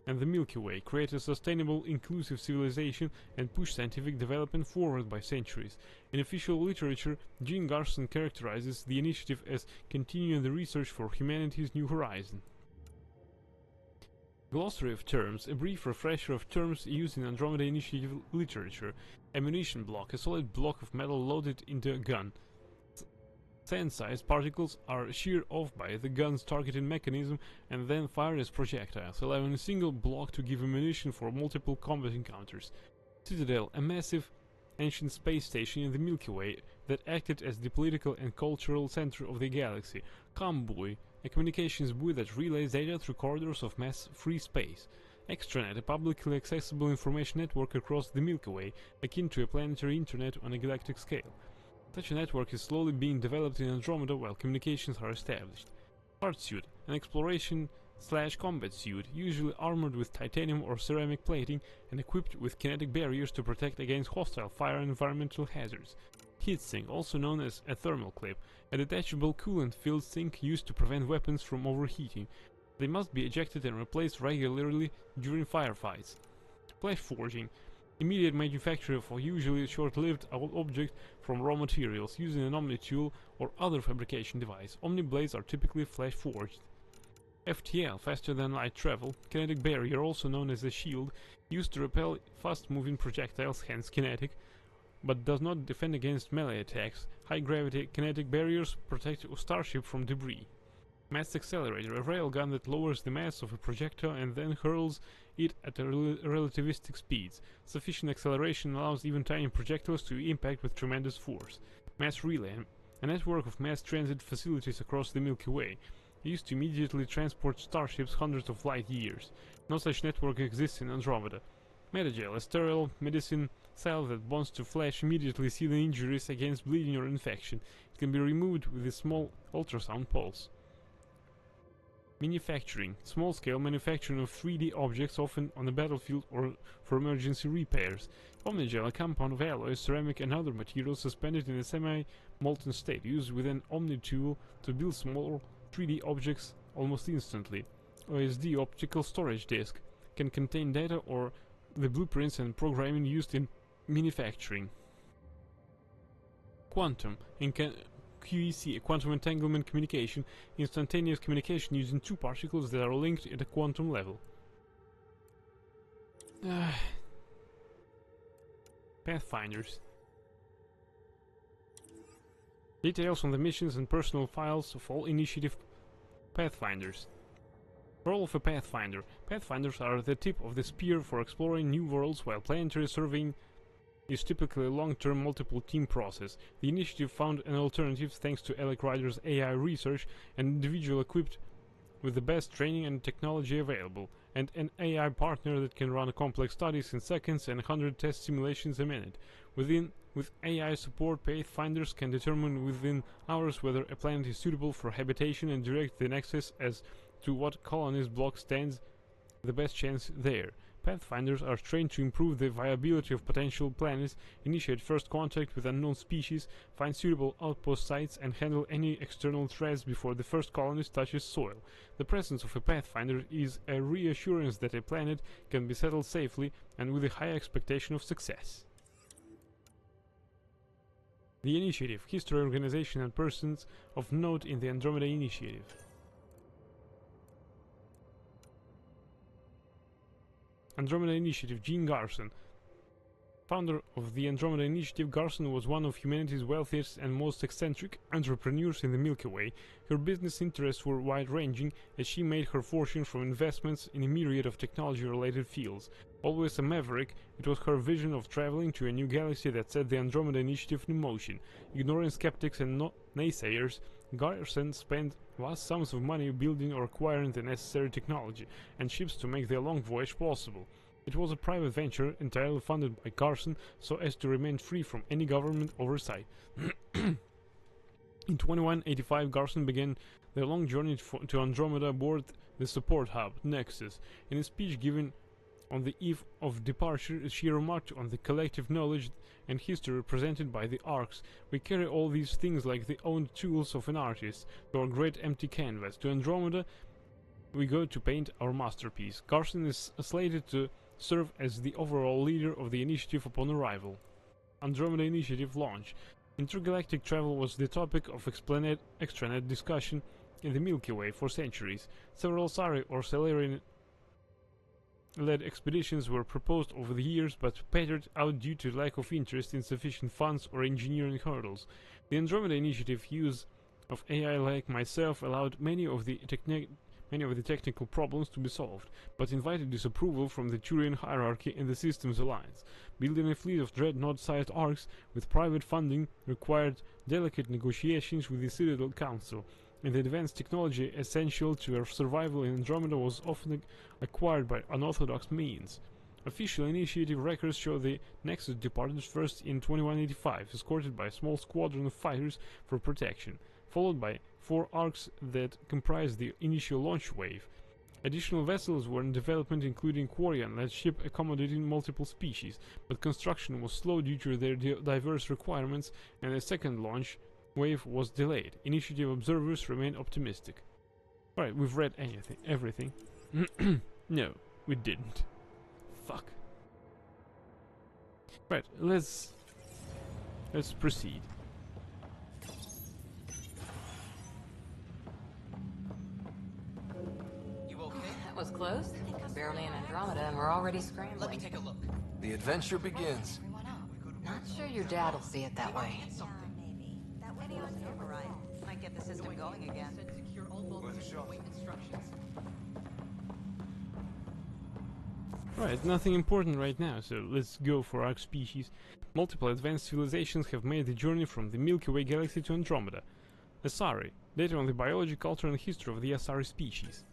and the Milky Way, create a sustainable, inclusive civilization, and push scientific development forward by centuries. In official literature, Gene Garson characterizes the initiative as continuing the research for humanity's new horizon. Glossary of terms, a brief refresher of terms used in Andromeda Initiative literature. Ammunition block, a solid block of metal loaded into a gun. Sand-sized particles are sheared off by the gun's targeting mechanism and then fired as projectiles, allowing a single block to give ammunition for multiple combat encounters. Citadel, a massive ancient space station in the Milky Way that acted as the political and cultural center of the galaxy. Combuoy, a communications buoy that relays data through corridors of mass-free space. Extranet, a publicly accessible information network across the Milky Way, akin to a planetary internet on a galactic scale. Such a network is slowly being developed in Andromeda while communications are established. Hard suit, an exploration/combat suit, usually armored with titanium or ceramic plating and equipped with kinetic barriers to protect against hostile fire and environmental hazards. Heatsink, also known as a thermal clip, a detachable coolant-filled sink used to prevent weapons from overheating. They must be ejected and replaced regularly during firefights. Flash forging, immediate manufacture of a usually short-lived object from raw materials using an Omni tool or other fabrication device. Omni blades are typically flash forged. FTL, faster than light travel, kinetic barrier, also known as a shield, used to repel fast-moving projectiles, hence kinetic, but does not defend against melee attacks. High-gravity kinetic barriers protect a starship from debris. Mass accelerator, a railgun that lowers the mass of a projectile and then hurls it at a relativistic speeds. Sufficient acceleration allows even tiny projectiles to impact with tremendous force. Mass relay, a network of mass transit facilities across the Milky Way, used to immediately transport starships hundreds of light years. No such network exists in Andromeda. Metagel, a sterile medicine salve that bonds to flesh, immediately sealing injuries against bleeding or infection. It can be removed with a small ultrasound pulse. Manufacturing, small-scale manufacturing of 3D objects, often on the battlefield or for emergency repairs. Omnigel, a compound of alloys, ceramic and other materials suspended in a semi-molten state, used with an Omni tool to build small 3D objects almost instantly. OSD, optical storage disk, can contain data or the blueprints and programming used in manufacturing. Quantum, QEC, a quantum entanglement communication, instantaneous communication using two particles that are linked at a quantum level. Pathfinders. Details on the missions and personal files of all initiative Pathfinders. Role of a Pathfinder. Pathfinders are the tip of the spear for exploring new worlds, while planetary surveying is typically a long-term multiple-team process. The initiative found an alternative thanks to Alec Ryder's AI research, an individual equipped with the best training and technology available, and an AI partner that can run complex studies in seconds and 100 test simulations a minute. With AI support, Pathfinders can determine within hours whether a planet is suitable for habitation and direct the nexus as to what colonist block stands the best chance there. Pathfinders are trained to improve the viability of potential planets, initiate first contact with unknown species, find suitable outpost sites, and handle any external threats before the first colonist touches soil. The presence of a Pathfinder is a reassurance that a planet can be settled safely and with a high expectation of success. The Initiative, history, organization, and persons of note in the Andromeda Initiative. Andromeda Initiative, Jean Garson. Founder of the Andromeda Initiative, Garson was one of humanity's wealthiest and most eccentric entrepreneurs in the Milky Way. Her business interests were wide-ranging, as she made her fortune from investments in a myriad of technology-related fields. Always a maverick, it was her vision of traveling to a new galaxy that set the Andromeda Initiative in motion. Ignoring skeptics and naysayers, Garson spent vast sums of money building or acquiring the necessary technology and ships to make their long voyage possible. It was a private venture entirely funded by Garson so as to remain free from any government oversight. In 2185, Garson began their long journey to Andromeda aboard the support hub, Nexus. In a speech given on the eve of departure, she remarked on the collective knowledge and history represented by the arcs. We carry all these things like the owned tools of an artist to our great empty canvas. To Andromeda we go to paint our masterpiece. Garson is slated to serve as the overall leader of the initiative upon arrival. Andromeda Initiative launch. Intergalactic travel was the topic of extranet discussion in the Milky Way for centuries. Several Sari or Salarian-led expeditions were proposed over the years, but petered out due to lack of interest, insufficient funds, or engineering hurdles. The Andromeda Initiative use of AI like myself allowed many of the technical problems to be solved, but invited disapproval from the Turian hierarchy and the Systems Alliance. Building a fleet of dreadnought-sized arcs with private funding required delicate negotiations with the Citadel Council, and the advanced technology essential to our survival in Andromeda was often acquired by unorthodox means. Official initiative records show the Nexus departed first in 2185, escorted by a small squadron of fighters for protection, followed by 4 arcs that comprised the initial launch wave. Additional vessels were in development, including Quarian-led ship accommodating multiple species, but construction was slow due to their diverse requirements, and a second launch wave was delayed. Initiative observers remain optimistic. Alright, we've read everything. No, we didn't. Fuck. Right, let's proceed. That was close. Barely in Andromeda and we're already scrambling. Let me take a look. The adventure begins. Not sure your dad will see it that way. Maybe. That radio's override. Might get the system going again. Secure all bulkheads and await instructions. Right, nothing important right now, so let's go for our species. Multiple advanced civilizations have made the journey from the Milky Way galaxy to Andromeda. Asari. Data on the biology, culture and history of the Asari species.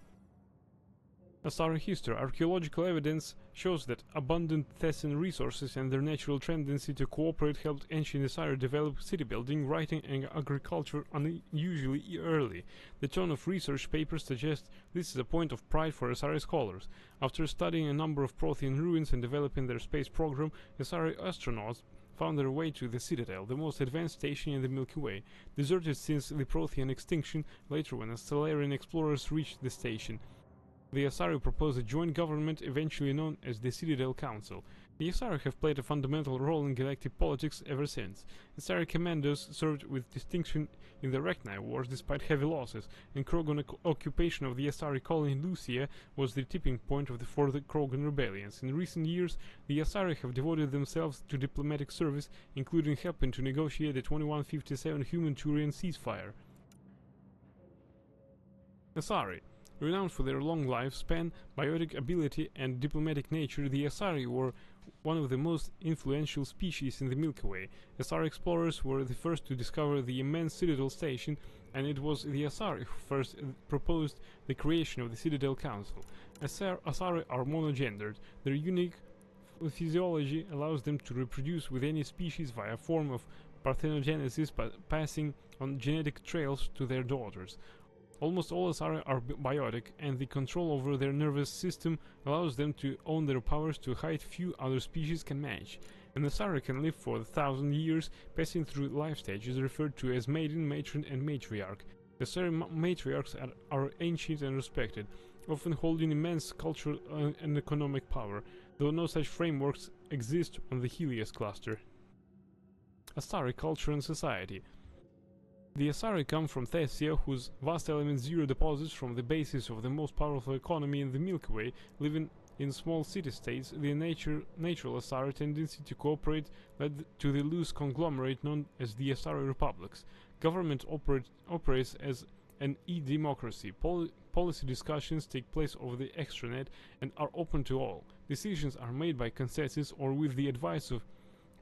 Asari history. Archaeological evidence shows that abundant Thessan resources and their natural tendency to cooperate helped ancient Asari develop city building, writing and agriculture unusually early. The tone of research papers suggests this is a point of pride for Asari scholars. After studying a number of Prothean ruins and developing their space program, Asari astronauts found their way to the Citadel, the most advanced station in the Milky Way, deserted since the Prothean extinction, later when Stellarian explorers reached the station. The Asari proposed a joint government eventually known as the Citadel Council. The Asari have played a fundamental role in galactic politics ever since. Asari commandos served with distinction in the Rachni Wars despite heavy losses, and Krogan occupation of the Asari colony Lucia was the tipping point for the Krogan rebellions. In recent years, the Asari have devoted themselves to diplomatic service, including helping to negotiate the 2157 Human-Turian ceasefire. Asari. Renowned for their long lifespan, biotic ability and diplomatic nature, the Asari were one of the most influential species in the Milky Way. Asari explorers were the first to discover the immense Citadel station, and it was the Asari who first proposed the creation of the Citadel Council. Asari are monogendered. Their unique physiology allows them to reproduce with any species via a form of parthenogenesis, passing on genetic trails to their daughters. Almost all Asari are biotic, and the control over their nervous system allows them to own their powers to a height few other species can match. An Asari can live for 1,000 years, passing through life stages referred to as maiden, matron and matriarch. The Asari matriarchs are ancient and respected, often holding immense cultural and economic power, though no such frameworks exist on the Helios cluster. Asari culture and society. The Asari come from Thessia, whose vast element zero deposits form the basis of the most powerful economy in the Milky Way. Living in small city-states, the natural Asari tendency to cooperate led to the loose conglomerate known as the Asari republics. Government operates as an e-democracy. Policy discussions take place over the extranet and are open to all. Decisions are made by consensus or with the advice of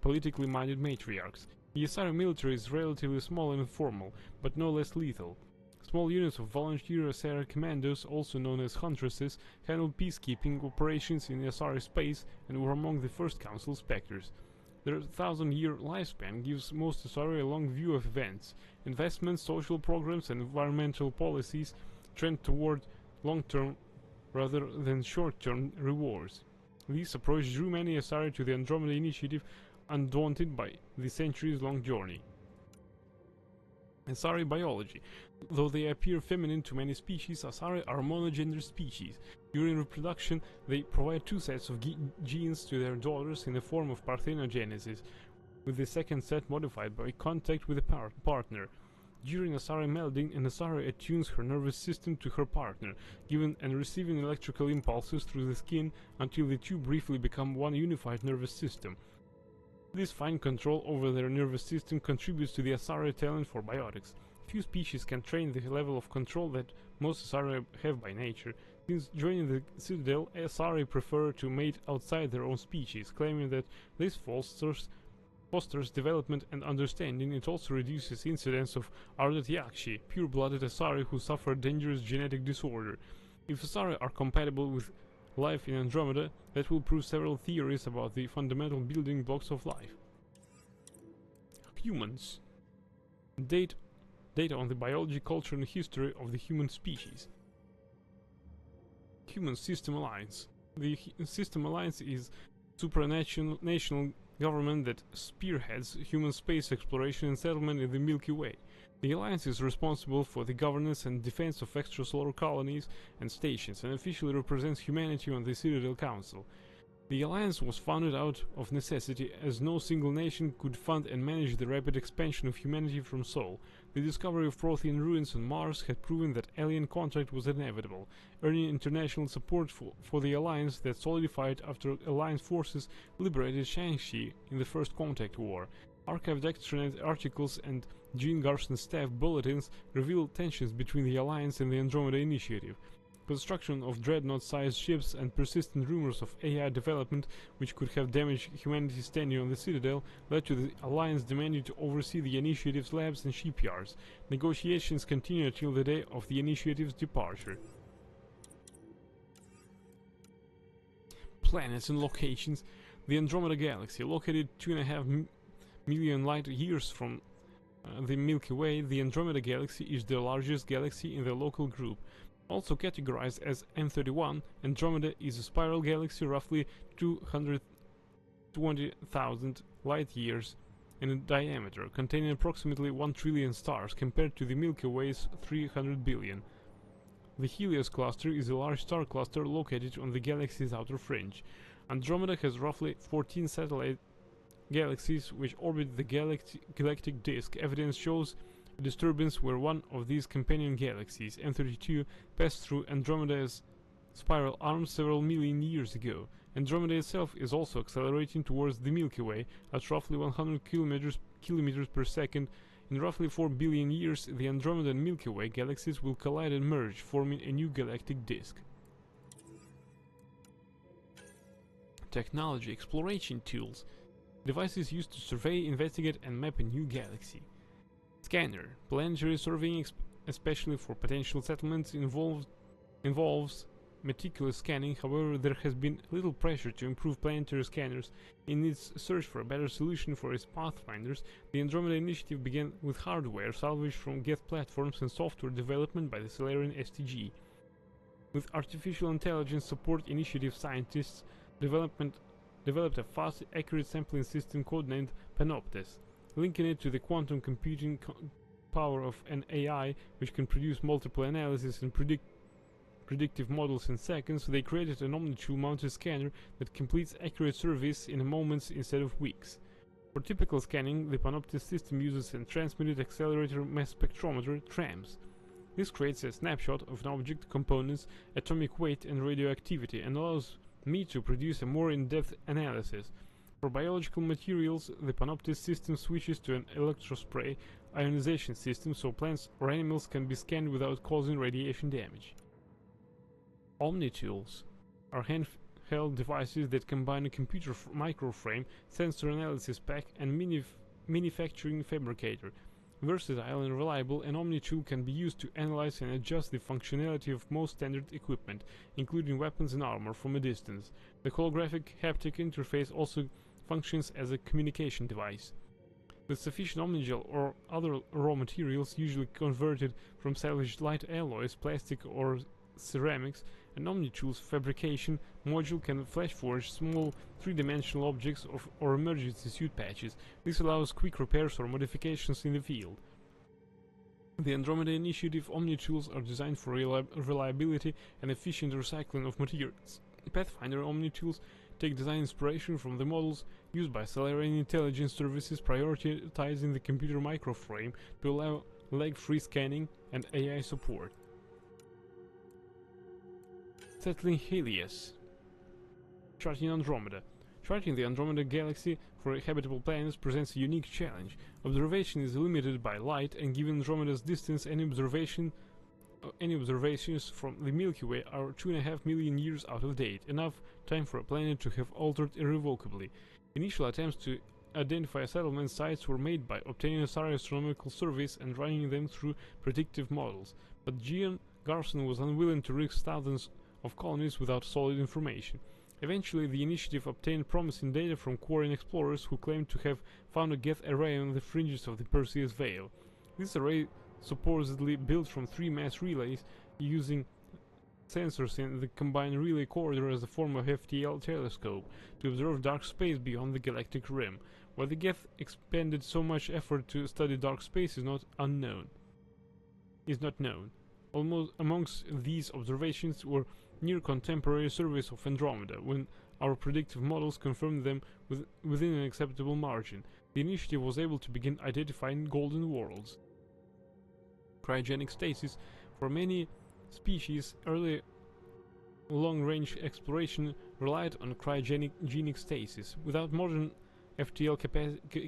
politically minded matriarchs. The Asari military is relatively small and informal, but no less lethal. Small units of volunteer Asari commandos, also known as huntresses, handled peacekeeping operations in Asari space and were among the first council specters. Their 1,000-year lifespan gives most Asari a long view of events. Investments, social programs and environmental policies trend toward long-term rather than short-term rewards. This approach drew many Asari to the Andromeda Initiative, undaunted by the centuries-long journey. Asari biology. Though they appear feminine to many species, Asari are monogender species. During reproduction, they provide two sets of genes to their daughters in the form of parthenogenesis, with the second set modified by contact with a partner. During Asari melding, an Asari attunes her nervous system to her partner, giving and receiving electrical impulses through the skin until the two briefly become one unified nervous system. This fine control over their nervous system contributes to the Asari talent for biotics. Few species can train the level of control that most Asari have by nature. Since joining the Citadel, Asari prefer to mate outside their own species, claiming that this fosters development and understanding. It also reduces incidence of Ardat Yakshi, pure-blooded Asari who suffer dangerous genetic disorder. If Asari are compatible with life in Andromeda, that will prove several theories about the fundamental building blocks of life. Humans. Data on the biology, culture and history of the human species. Human System Alliance. The System Alliance is a supranational government that spearheads human space exploration and settlement in the Milky Way. The Alliance is responsible for the governance and defense of extrasolar colonies and stations, and officially represents humanity on the Citadel Council. The Alliance was founded out of necessity, as no single nation could fund and manage the rapid expansion of humanity from Sol. The discovery of Prothean ruins on Mars had proven that alien contact was inevitable, earning international support for the alliance that solidified after Alliance forces liberated Shang-Chi in the First Contact War. Archived extranet articles and Gene Garson's staff bulletins revealed tensions between the Alliance and the Andromeda Initiative. Construction of dreadnought-sized ships and persistent rumors of AI development which could have damaged humanity's standing on the Citadel led to the Alliance demanding to oversee the Initiative's labs and shipyards. Negotiations continued until the day of the Initiative's departure. Planets and locations. The Andromeda Galaxy, located 2.5 million light-years from the Milky Way, the Andromeda Galaxy is the largest galaxy in the local group. Also categorized as M31, Andromeda is a spiral galaxy roughly 220,000 light-years in diameter, containing approximately 1 trillion stars compared to the Milky Way's 300 billion. The Helios cluster is a large star cluster located on the galaxy's outer fringe. Andromeda has roughly 14 satellite galaxies which orbit the galactic disk. Evidence shows a disturbance where one of these companion galaxies, M32, passed through Andromeda's spiral arm several million years ago. Andromeda itself is also accelerating towards the Milky Way at roughly 100 kilometers per second. In roughly 4 billion years, the Andromeda and Milky Way galaxies will collide and merge, forming a new galactic disk. Technology exploration tools. Devices used to survey, investigate, and map a new galaxy. Scanner. Planetary surveying, especially for potential settlements, involves meticulous scanning. However, there has been little pressure to improve planetary scanners. In its search for a better solution for its pathfinders, the Andromeda Initiative began with hardware salvaged from Geth platforms and software development by the Solarian STG. With artificial intelligence support, Initiative scientists developed a fast, accurate sampling system codenamed Panoptes. Linking it to the quantum computing power of an AI which can produce multiple analysis and predictive models in seconds, they created an Omnitool mounted scanner that completes accurate surveys in moments instead of weeks. For typical scanning, the Panoptes system uses a transmitted accelerator mass spectrometer, TRAMS. This creates a snapshot of an object, components, atomic weight and radioactivity, and allows me to produce a more in-depth analysis. For biological materials, the Panoptes system switches to an electrospray ionization system so plants or animals can be scanned without causing radiation damage. Omnitools are handheld devices that combine a computer microframe, sensor analysis pack, and manufacturing fabricator. Versatile and reliable, an Omnitool can be used to analyze and adjust the functionality of most standard equipment, including weapons and armor, from a distance. The holographic haptic interface also functions as a communication device. With sufficient Omnigel or other raw materials, usually converted from salvaged light alloys, plastic or ceramics, an Omnitool's fabrication module can flash forge small three-dimensional objects or emergency suit patches. This allows quick repairs or modifications in the field. The Andromeda Initiative Omnitools are designed for reliability and efficient recycling of materials. Pathfinder Omnitools take design inspiration from the models used by Solarian Intelligence Services, prioritizing the computer microframe to allow lag-free scanning and AI support. Settling Helios. Charting Andromeda. Charting the Andromeda Galaxy for habitable planets presents a unique challenge. Observation is limited by light, and given Andromeda's distance, any observations from the Milky Way are 2.5 million years out of date, enough time for a planet to have altered irrevocably. Initial attempts to identify settlement sites were made by obtaining SAR astronomical surveys and running them through predictive models, but Gene Garson was unwilling to risk thousands of colonies without solid information. Eventually, the initiative obtained promising data from Quarian explorers who claimed to have found a Geth array on the fringes of the Perseus Veil. This array, supposedly built from 3 mass relays using sensors in the combined relay corridor as a form of FTL telescope to observe dark space beyond the galactic rim. Why the Geth expended so much effort to study dark space is not known. Almost amongst these observations were near contemporary surveys of Andromeda, when our predictive models confirmed them within an acceptable margin. The initiative was able to begin identifying golden worlds. cryogenic stasis. For many species, early long-range exploration relied on cryogenic stasis. Without modern FTL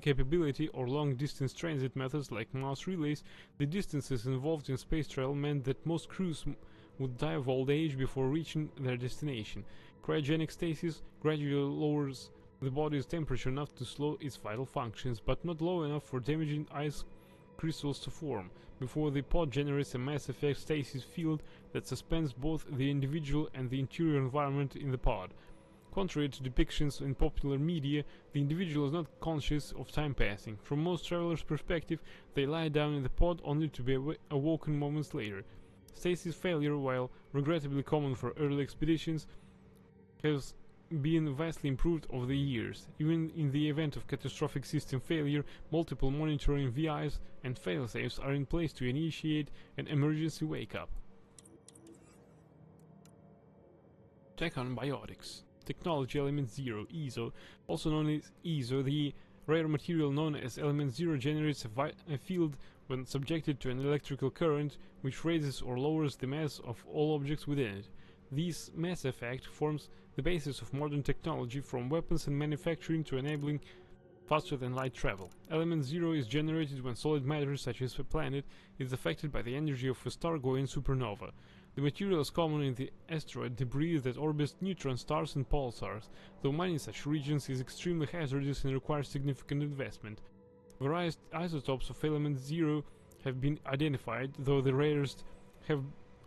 capability or long-distance transit methods like mass relays, the distances involved in space travel meant that most crews would die of old age before reaching their destination. Cryogenic stasis gradually lowers the body's temperature enough to slow its vital functions, but not low enough for damaging ice crystals to form, before the pod generates a mass effect stasis field that suspends both the individual and the interior environment in the pod. Contrary to depictions in popular media, the individual is not conscious of time passing. From most travelers' perspective, they lie down in the pod only to be awoken moments later. Stasis failure, while regrettably common for early expeditions, has been vastly improved over the years. Even in the event of catastrophic system failure, multiple monitoring VIs and failsafes are in place to initiate an emergency wake-up. Tech on biotics. Technology Element Zero, EZO, also known as EZO, the rare material known as Element Zero generates a field when subjected to an electrical current, which raises or lowers the mass of all objects within it. This mass effect forms the basis of modern technology, from weapons and manufacturing to enabling faster-than-light travel. Element Zero is generated when solid matter, such as a planet, is affected by the energy of a star-going supernova. The material is common in the asteroid debris that orbits neutron stars and pulsars, though mining such regions is extremely hazardous and requires significant investment. Various isotopes of Element Zero have been identified, though the rarest have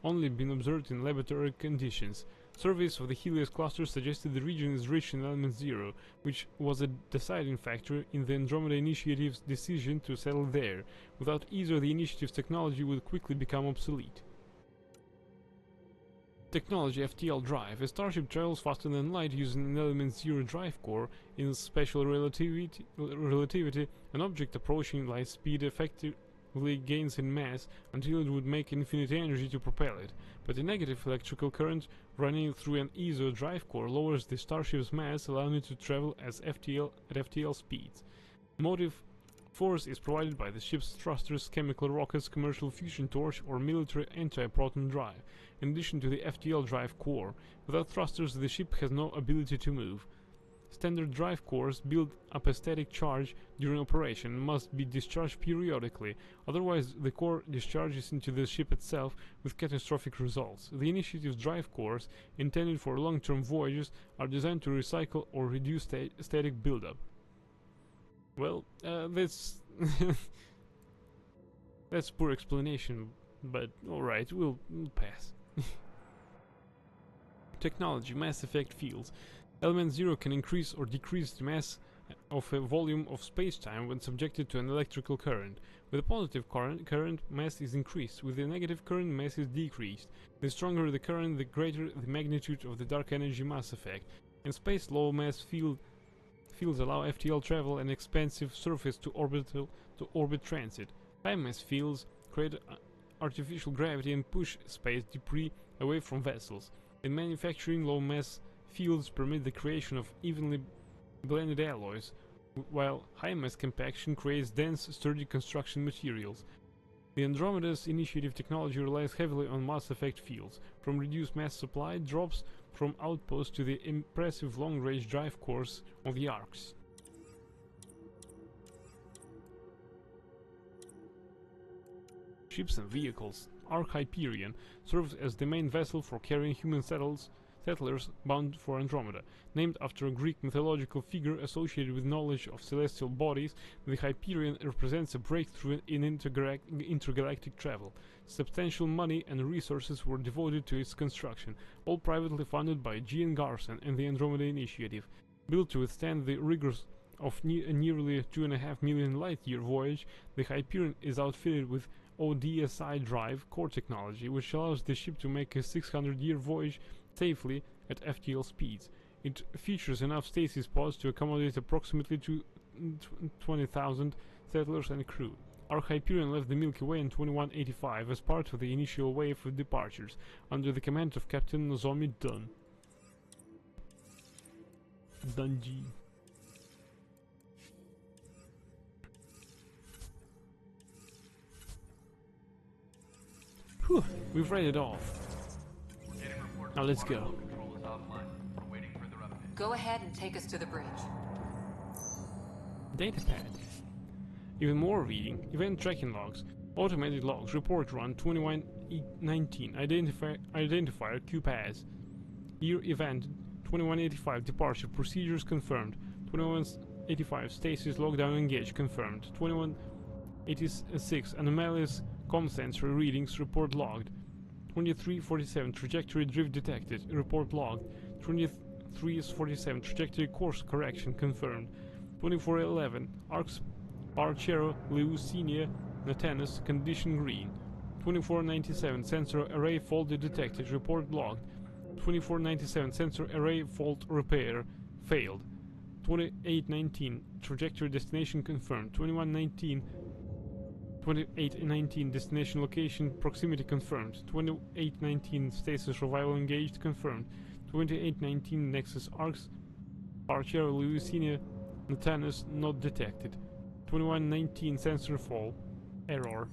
only been observed in laboratory conditions. Surveys of the Helios cluster suggested the region is rich in Element Zero, which was a deciding factor in the Andromeda Initiative's decision to settle there. Without EZO, the initiative's technology would quickly become obsolete. Technology FTL drive. A starship travels faster than light using an Element Zero drive core. In special relativity, an object approaching light speed effectively gains in mass until it would make infinite energy to propel it. But a negative electrical current running through an EZO drive core lowers the starship's mass, allowing it to travel as FTL at FTL speeds. Motive force is provided by the ship's thrusters, chemical rockets, commercial fusion torch, or military anti-proton drive, in addition to the FTL drive core. Without thrusters, the ship has no ability to move. Standard drive cores build up a static charge during operation and must be discharged periodically, otherwise the core discharges into the ship itself with catastrophic results. The Initiative's drive cores, intended for long-term voyages, are designed to recycle or reduce static buildup. Well, that's that's poor explanation, but alright, we'll pass. Technology, Mass Effect Fields. Element Zero can increase or decrease the mass of a volume of space-time when subjected to an electrical current. With a positive current, mass is increased. With a negative current, mass is decreased. The stronger the current, the greater the magnitude of the dark energy mass effect. In space, low mass fields allow FTL travel and expansive surface to orbit transit. High mass fields create artificial gravity and push space debris away from vessels. In manufacturing, low mass fields permit the creation of evenly blended alloys, while high mass compaction creates dense, sturdy construction materials. The Andromeda's Initiative technology relies heavily on mass effect fields, from reduced mass supply drops from outposts to the impressive long-range drive cores of the Arks. Ships and vehicles. Ark Hyperion serves as the main vessel for carrying human settlers bound for Andromeda. Named after a Greek mythological figure associated with knowledge of celestial bodies, the Hyperion represents a breakthrough in intergalactic travel. Substantial money and resources were devoted to its construction, all privately funded by G.N. Garson and the Andromeda Initiative. Built to withstand the rigors of nearly 2.5 million light-year voyage, the Hyperion is outfitted with ODSI drive core technology, which allows the ship to make a 600-year voyage safely at FTL speeds. It features enough stasis pods to accommodate approximately 20,000 settlers and crew. Ark Hyperion left the Milky Way in 2185 as part of the initial wave of departures, under the command of Captain Nozomi Dunn. Dungy. Whew, we've read it all. Now let's go. Go ahead and take us to the bridge. Datapad. Even more reading. Event tracking logs. Automated logs. Report run 2119. Identifier QPAS. Year event 2185. Departure. Procedures confirmed. 2185. Stasis lockdown engaged. Confirmed. 2186. Anomalous comm sensor readings. Report logged. 2347. Trajectory drift detected. Report logged. 2347. Trajectory course correction confirmed. 2411. Arcs Archero Leucinia Natanus condition green. 2497. Sensor array fault detected. Report logged. 2497. Sensor array fault repair failed. 2819. Trajectory destination confirmed. 2819. Destination location proximity confirmed. 2819. Stasis revival engaged confirmed. 2819. Nexus Arcs Archero Leucinia Natanus not detected. 2119. Sensor fall error.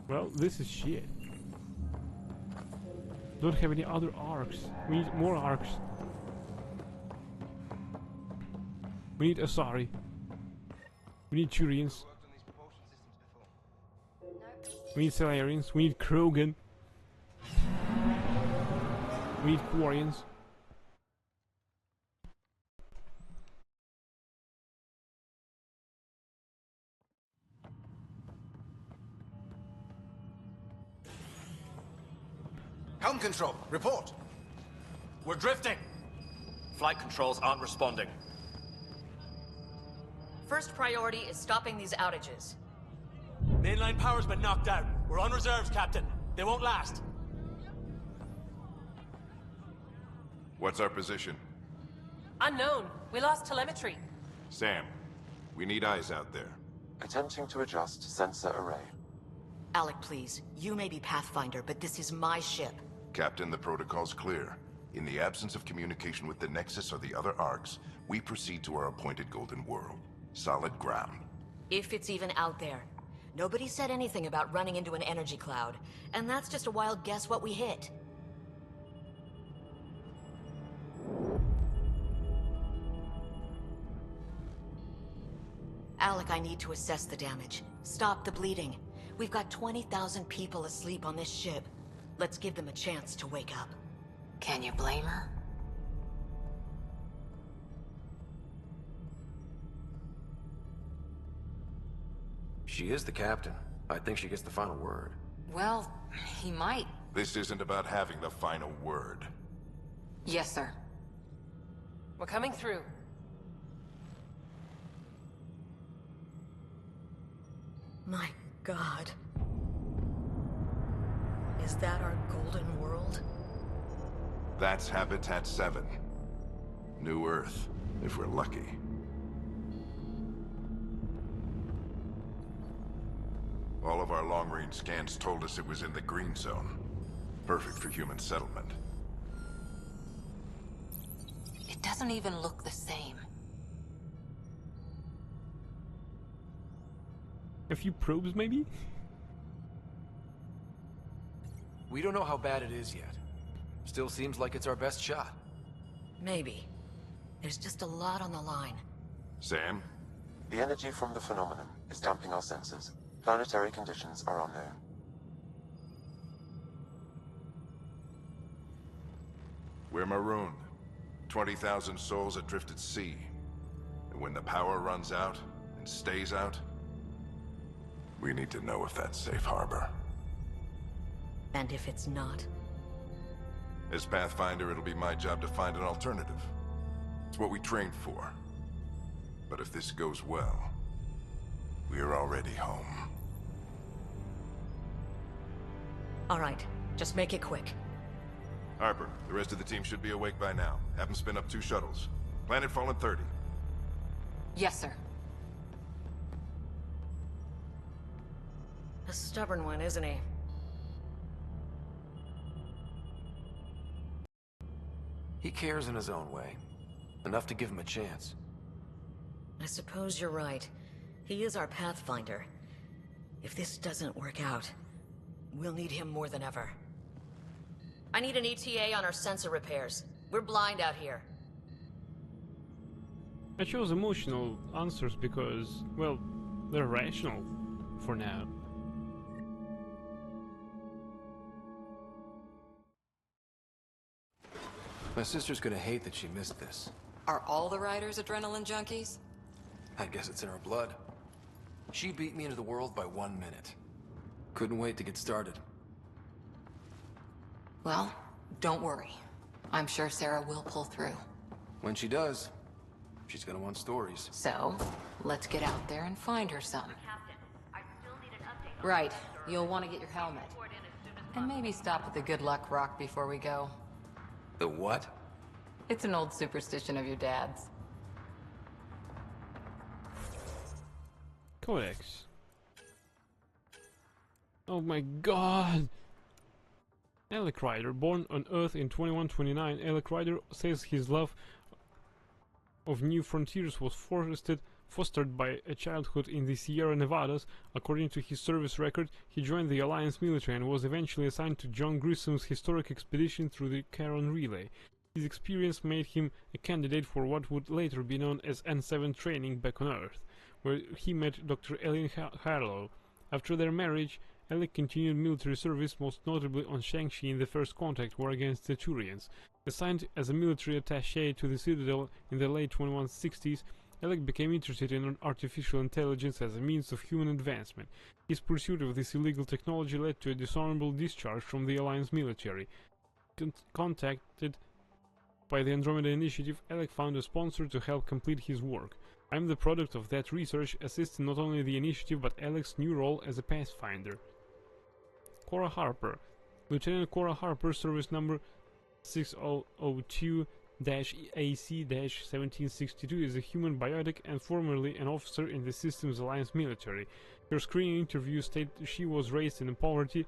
Well, this is shit. Don't have any other arcs. We need more arcs. We need Asari. We need Turians. We need Salarians. We need Krogan. We need Quarians. Helm control, report. We're drifting. Flight controls aren't responding. First priority is stopping these outages. Mainline power's been knocked out. We're on reserves, Captain. They won't last. What's our position? Unknown. We lost telemetry. Sam, we need eyes out there. Attempting to adjust sensor array. Alec, please. You may be Pathfinder, but this is my ship. Captain, the protocol's clear. In the absence of communication with the Nexus or the other Arcs, we proceed to our appointed Golden World. Solid ground. If it's even out there. Nobody said anything about running into an energy cloud, and that's just a wild guess what we hit. Alec, I need to assess the damage. Stop the bleeding. We've got 20,000 people asleep on this ship. Let's give them a chance to wake up. Can you blame her? She is the captain. I think she gets the final word. Well, he might. This isn't about having the final word. Yes, sir. We're coming through. My God. Is that our Golden World? That's Habitat 7. New Earth, if we're lucky. All of our long-range scans told us it was in the green zone. Perfect for human settlement. It doesn't even look the same. A few probes, maybe? We don't know how bad it is yet. Still seems like it's our best shot. Maybe. There's just a lot on the line. Sam? The energy from the phenomenon is damping our senses. Planetary conditions are unknown. We're marooned. 20,000 souls adrift at sea. And when the power runs out, and stays out, we need to know if that's safe harbor. And if it's not? As Pathfinder, it'll be my job to find an alternative. It's what we trained for. But if this goes well, we're already home. All right, just make it quick. Harper, the rest of the team should be awake by now. Have them spin up 2 shuttles. Planet Fallen 30. Yes, sir. A stubborn one, isn't he? He cares in his own way. Enough to give him a chance. I suppose you're right. He is our Pathfinder. If this doesn't work out, we'll need him more than ever. I need an ETA on our sensor repairs. We're blind out here. I chose emotional answers because, well, they're rational for now. My sister's gonna hate that she missed this. Are all the riders adrenaline junkies? I guess it's in her blood. She beat me into the world by 1 minute. Couldn't wait to get started. Well, don't worry. I'm sure Sarah will pull through. When she does, she's gonna want stories. So, let's get out there and find her some. Right, you'll want to get your helmet. And maybe stop at the Good Luck Rock before we go. The what? It's an old superstition of your dad's. Codex. Oh my god! Alec Ryder, born on Earth in 2129, Alec Ryder says his love of new frontiers was fostered by a childhood in the Sierra Nevadas. According to his service record, he joined the Alliance military and was eventually assigned to John Grissom's historic expedition through the Charon Relay. His experience made him a candidate for what would later be known as N7 training back on Earth, where he met Dr. Ellen Harlow. After their marriage, Alec continued military service, most notably on Shang-Chi in the First Contact War against the Turians. Assigned as a military attaché to the Citadel in the late 2160s, Alec became interested in artificial intelligence as a means of human advancement. His pursuit of this illegal technology led to a dishonorable discharge from the Alliance military. Contacted by the Andromeda Initiative, Alec found a sponsor to help complete his work. I'm the product of that research, assisting not only the initiative but Alec's new role as a pathfinder. Cora Harper. Lieutenant Cora Harper, service number 6002-AC-1762, is a human biotic and formerly an officer in the Systems Alliance military. Her screening interview stated she was raised in poverty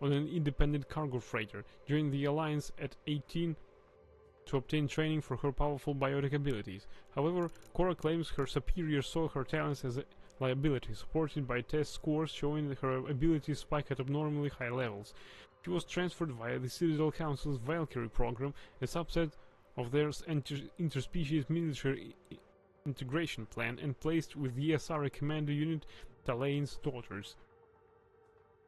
on an independent cargo freighter, joined the Alliance at 18 to obtain training for her powerful biotic abilities. However, Cora claims her superiors saw her talents as a liability, supported by test scores showing that her abilities spike at abnormally high levels. She was transferred via the Citadel Council's Valkyrie program, a subset of their interspecies military integration plan, and placed with the SRA Commando Unit Talane's Daughters.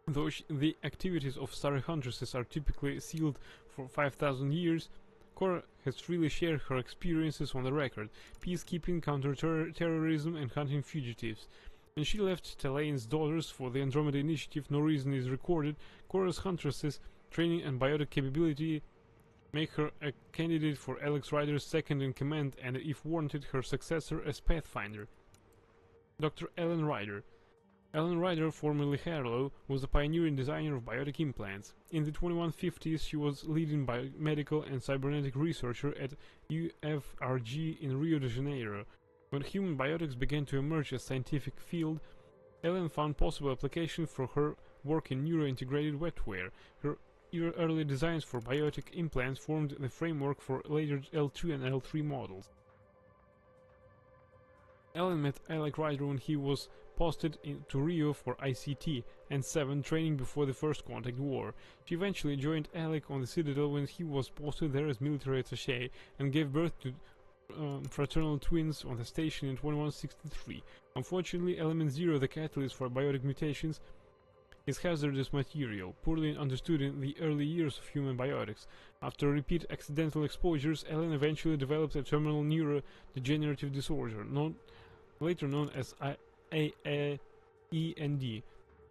Though the activities of Starry Huntresses are typically sealed for 5,000 years, Cora has freely shared her experiences on the record, peacekeeping, counter-terrorism, and hunting fugitives. When she left Talane's Daughters for the Andromeda Initiative, no reason is recorded. Cora's Huntress's training and biotic capability make her a candidate for Alex Ryder's second-in-command and, if warranted, her successor as Pathfinder. Dr. Ellen Ryder. Ellen Ryder, formerly Harlow, was a pioneering designer of biotic implants. In the 2150s, she was leading biomedical and cybernetic researcher at UFRG in Rio de Janeiro. When human biotics began to emerge as a scientific field, Ellen found possible application for her work in neuro-integrated wetware. Her early designs for biotic implants formed the framework for later L2 and L3 models. Ellen met Alec Ryder when he was posted to Rio for ICT and 7 training before the First Contact War. She eventually joined Alec on the Citadel when he was posted there as military attaché, and gave birth to fraternal twins on the station in 2163. Unfortunately, Element 0, the catalyst for biotic mutations, is hazardous material, poorly understood in the early years of human biotics. After repeat accidental exposures, Ellen eventually developed a terminal neurodegenerative disorder, later known as AAEND.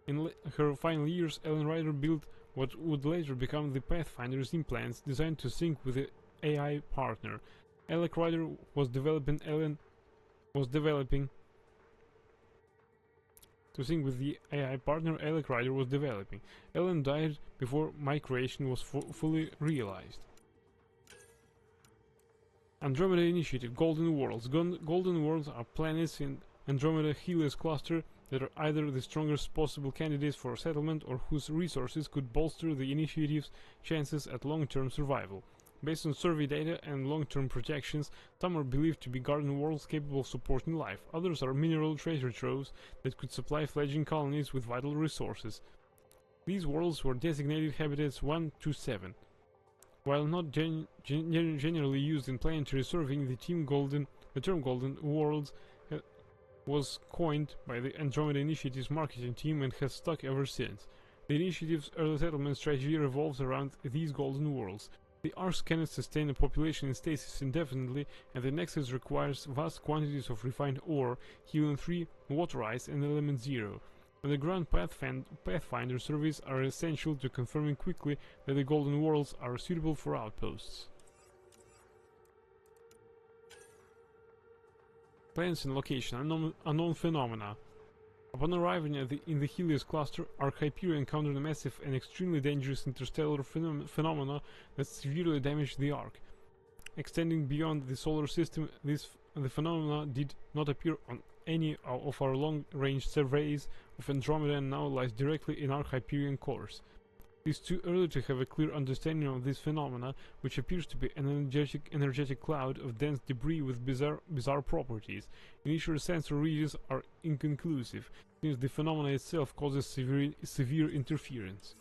In her final years, Ellen Ryder built what would later become the Pathfinder's implants, designed to sync with the AI partner. Alec Ryder was developing to sync with the AI partner Alec Ryder was developing. Ellen died before my creation was fully realized. Andromeda Initiative, Golden Worlds. Golden Worlds are planets in Andromeda Helios cluster that are either the strongest possible candidates for settlement or whose resources could bolster the initiative's chances at long-term survival. Based on survey data and long-term projections, some are believed to be garden worlds capable of supporting life. Others are mineral treasure troves that could supply fledgling colonies with vital resources. These worlds were designated Habitats 1 to 7. While not generally used in planetary surveying, the term Golden Worlds was coined by the Andromeda Initiative's marketing team and has stuck ever since. The initiative's early settlement strategy revolves around these golden worlds. The Arks cannot sustain a population in stasis indefinitely, and the Nexus requires vast quantities of refined ore, Helium-3, water ice, and Element 0. Underground Pathfinder surveys are essential to confirming quickly that the golden worlds are suitable for outposts. Plans and location, unknown phenomena. Upon arriving in the Helios cluster, Ark-Hyperion encountered a massive and extremely dangerous interstellar phenomena that severely damaged the Ark. Extending beyond the solar system, the phenomena did not appear on any of our long-range surveys of Andromeda and now lies directly in Ark-Hyperion course. It is too early to have a clear understanding of this phenomena, which appears to be an energetic cloud of dense debris with bizarre properties. Initial sensor readings are inconclusive, since the phenomena itself causes severe interference.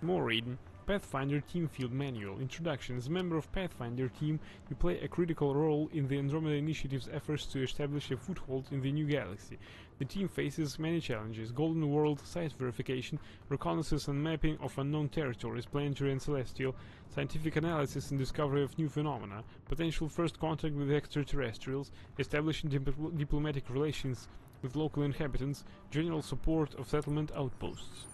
More reading. Pathfinder Team Field Manual. Introduction. As a member of Pathfinder Team, you play a critical role in the Andromeda Initiative's efforts to establish a foothold in the new galaxy. The team faces many challenges: Golden World, site verification, reconnaissance and mapping of unknown territories, planetary and celestial, scientific analysis and discovery of new phenomena, potential first contact with extraterrestrials, establishing diplomatic relations with local inhabitants, general support of settlement outposts.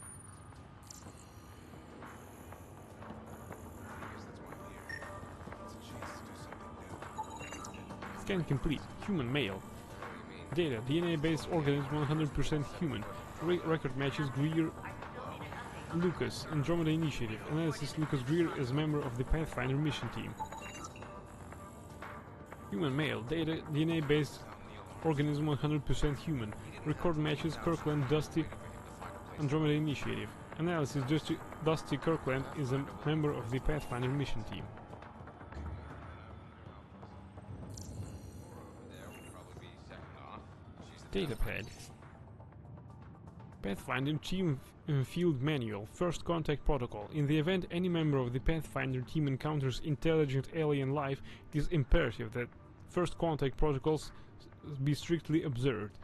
Scan complete. Human male. Data: DNA-based organism 100% human. Record matches Greer Lucas, Andromeda Initiative. Analysis: Lucas Greer is a member of the Pathfinder mission team. Human male. Data: DNA-based organism 100% human. Record matches Kirkland Dusty, Andromeda Initiative. Analysis: Dusty Kirkland is a member of the Pathfinder mission team. Datapad. Pathfinder Team Field Manual. First Contact Protocol. In the event any member of the Pathfinder team encounters intelligent alien life, it is imperative that first contact protocols be strictly observed.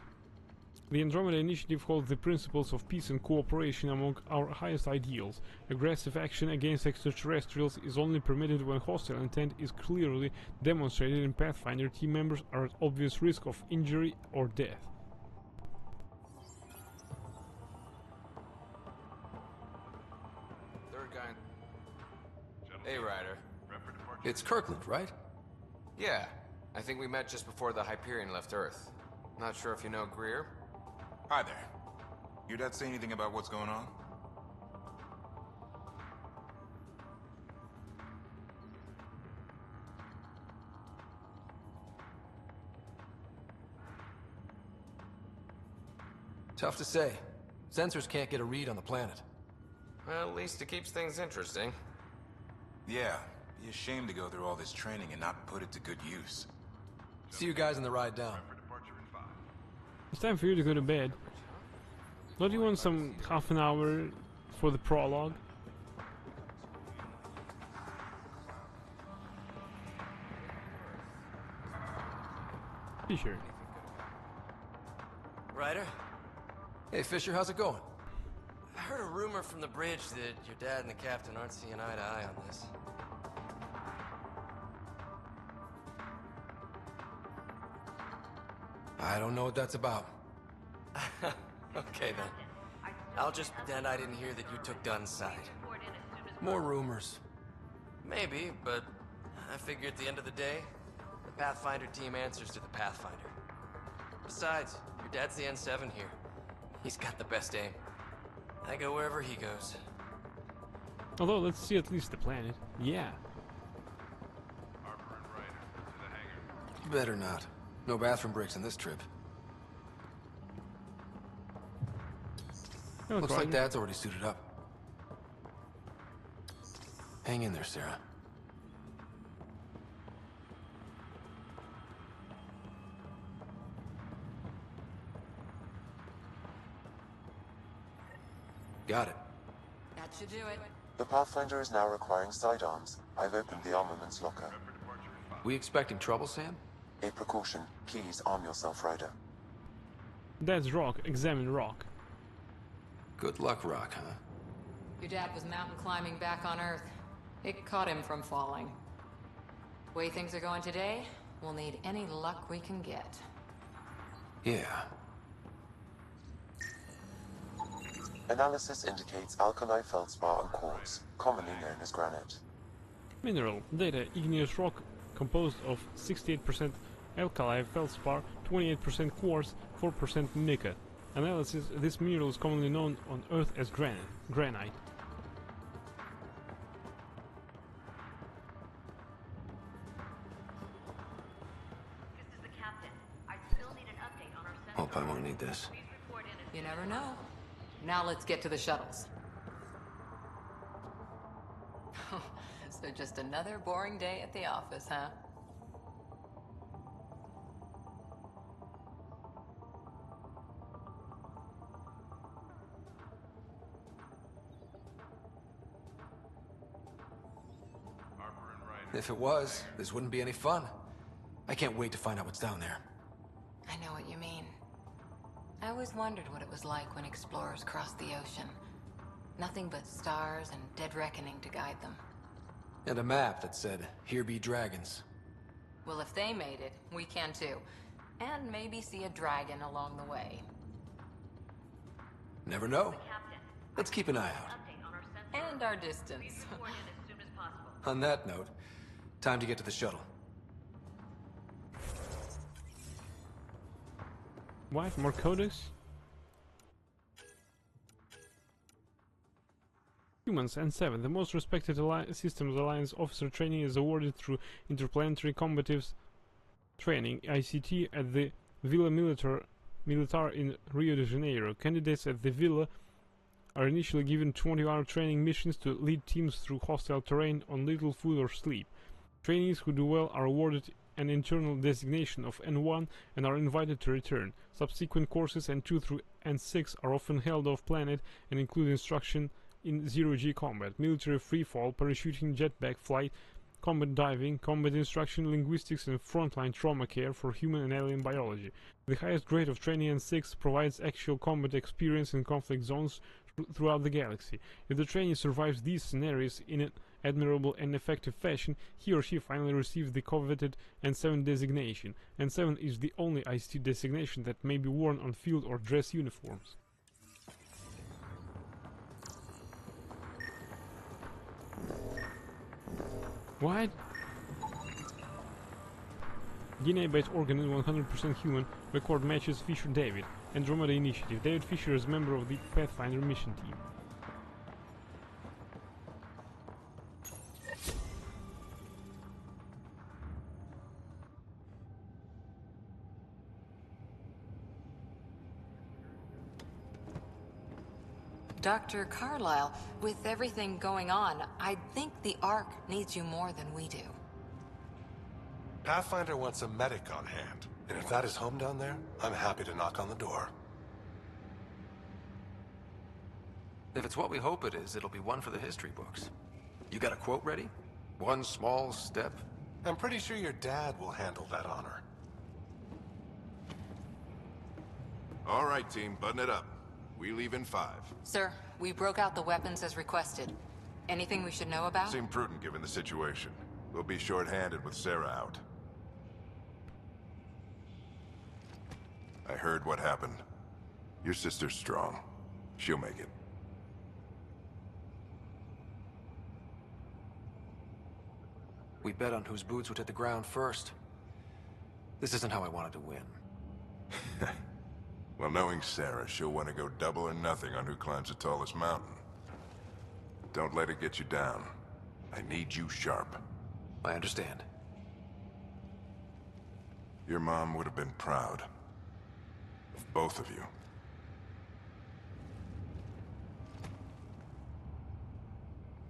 The Andromeda Initiative holds the principles of peace and cooperation among our highest ideals. Aggressive action against extraterrestrials is only permitted when hostile intent is clearly demonstrated and Pathfinder team members are at obvious risk of injury or death. Hey, Ryder. It's Kirkland, right? Yeah, I think we met just before the Hyperion left Earth. Not sure if you know Greer? Hi there. Your dad say anything about what's going on? Tough to say. Sensors can't get a read on the planet. Well, at least it keeps things interesting. Yeah, be ashamed to go through all this training and not put it to good use. See you guys on the ride down. It's time for you to go to bed. Don't you want some half an hour for the prologue? Fisher. Ryder? Hey, Fisher, how's it going? I heard a rumor from the bridge that your dad and the captain aren't seeing eye to eye on this. I don't know what that's about. Okay then. I'll just pretend I didn't hear that you took Dunn's side. More rumors. Maybe, but I figure at the end of the day, the Pathfinder team answers to the Pathfinder. Besides, your dad's the N7 here. He's got the best aim. I go wherever he goes. Although, let's see at least the planet. Yeah. Better not. No bathroom breaks on this trip. No Looks like Dad's already suited up. Hang in there, Sarah. Got it. That should do it. The Pathfinder is now requiring sidearms. I've opened the armaments locker. We expecting trouble, Sam? A precaution. Please arm yourself, Ryder. That's Rock. Examine Rock. Good luck, Rock, huh? Your dad was mountain climbing back on Earth. It caught him from falling. The way things are going today, we'll need any luck we can get. Yeah. Analysis indicates alkali feldspar and quartz, commonly known as granite. Mineral. Data. Igneous rock composed of 68% alkali feldspar, 28% quartz, 4% mica. Analysis. This mineral is commonly known on Earth as granite. This is the captain. I still need an update on our sensor. Hope I won't need this. Please report in. You never know. Now let's get to the shuttles. So just another boring day at the office, huh? If it was, this wouldn't be any fun. I can't wait to find out what's down there. I know what you mean. I always wondered what it was like when explorers crossed the ocean. Nothing but stars and dead reckoning to guide them. And a map that said, "Here be dragons." Well, if they made it, we can too. And maybe see a dragon along the way. Never know. Let's keep an eye out. And our distance. Report in as soon as possible. On that note, time to get to the shuttle. Wife Marcodes. Humans N7. The most respected Systems Alliance officer training is awarded through Interplanetary Combative Training (ICT) at the Villa Militar in Rio de Janeiro. Candidates at the Villa are initially given 20-hour training missions to lead teams through hostile terrain on little food or sleep. Trainees who do well are awarded an internal designation of N1 and are invited to return. Subsequent courses N2 through N6 are often held off-planet and include instruction in zero-G combat, military freefall, parachuting, jetpack flight, combat diving, combat instruction, linguistics, and frontline trauma care for human and alien biology. The highest grade of training N6 provides actual combat experience in conflict zones throughout the galaxy. If the trainee survives these scenarios in an admirable and effective fashion, he or she finally receives the coveted N7 designation. N7 is the only ICT designation that may be worn on field or dress uniforms. What? DNA-based organ 100% human. Record matches Fisher David. Andromeda Initiative. David Fisher is a member of the Pathfinder mission team. Dr. Carlyle, with everything going on, I think the Ark needs you more than we do. Pathfinder wants a medic on hand. And if that is home down there, I'm happy to knock on the door. If it's what we hope it is, it'll be one for the history books. You got a quote ready? One small step? I'm pretty sure your dad will handle that honor. All right, team, button it up. We leave in 5. Sir, we broke out the weapons as requested. Anything we should know about? Seemed prudent given the situation. We'll be short-handed with Sarah out. I heard what happened. Your sister's strong. She'll make it. We bet on whose boots would hit the ground first. This isn't how I wanted to win. Well, knowing Sarah, she'll want to go double or nothing on who climbs the tallest mountain. Don't let it get you down. I need you sharp. I understand. Your mom would have been proud. Of both of you.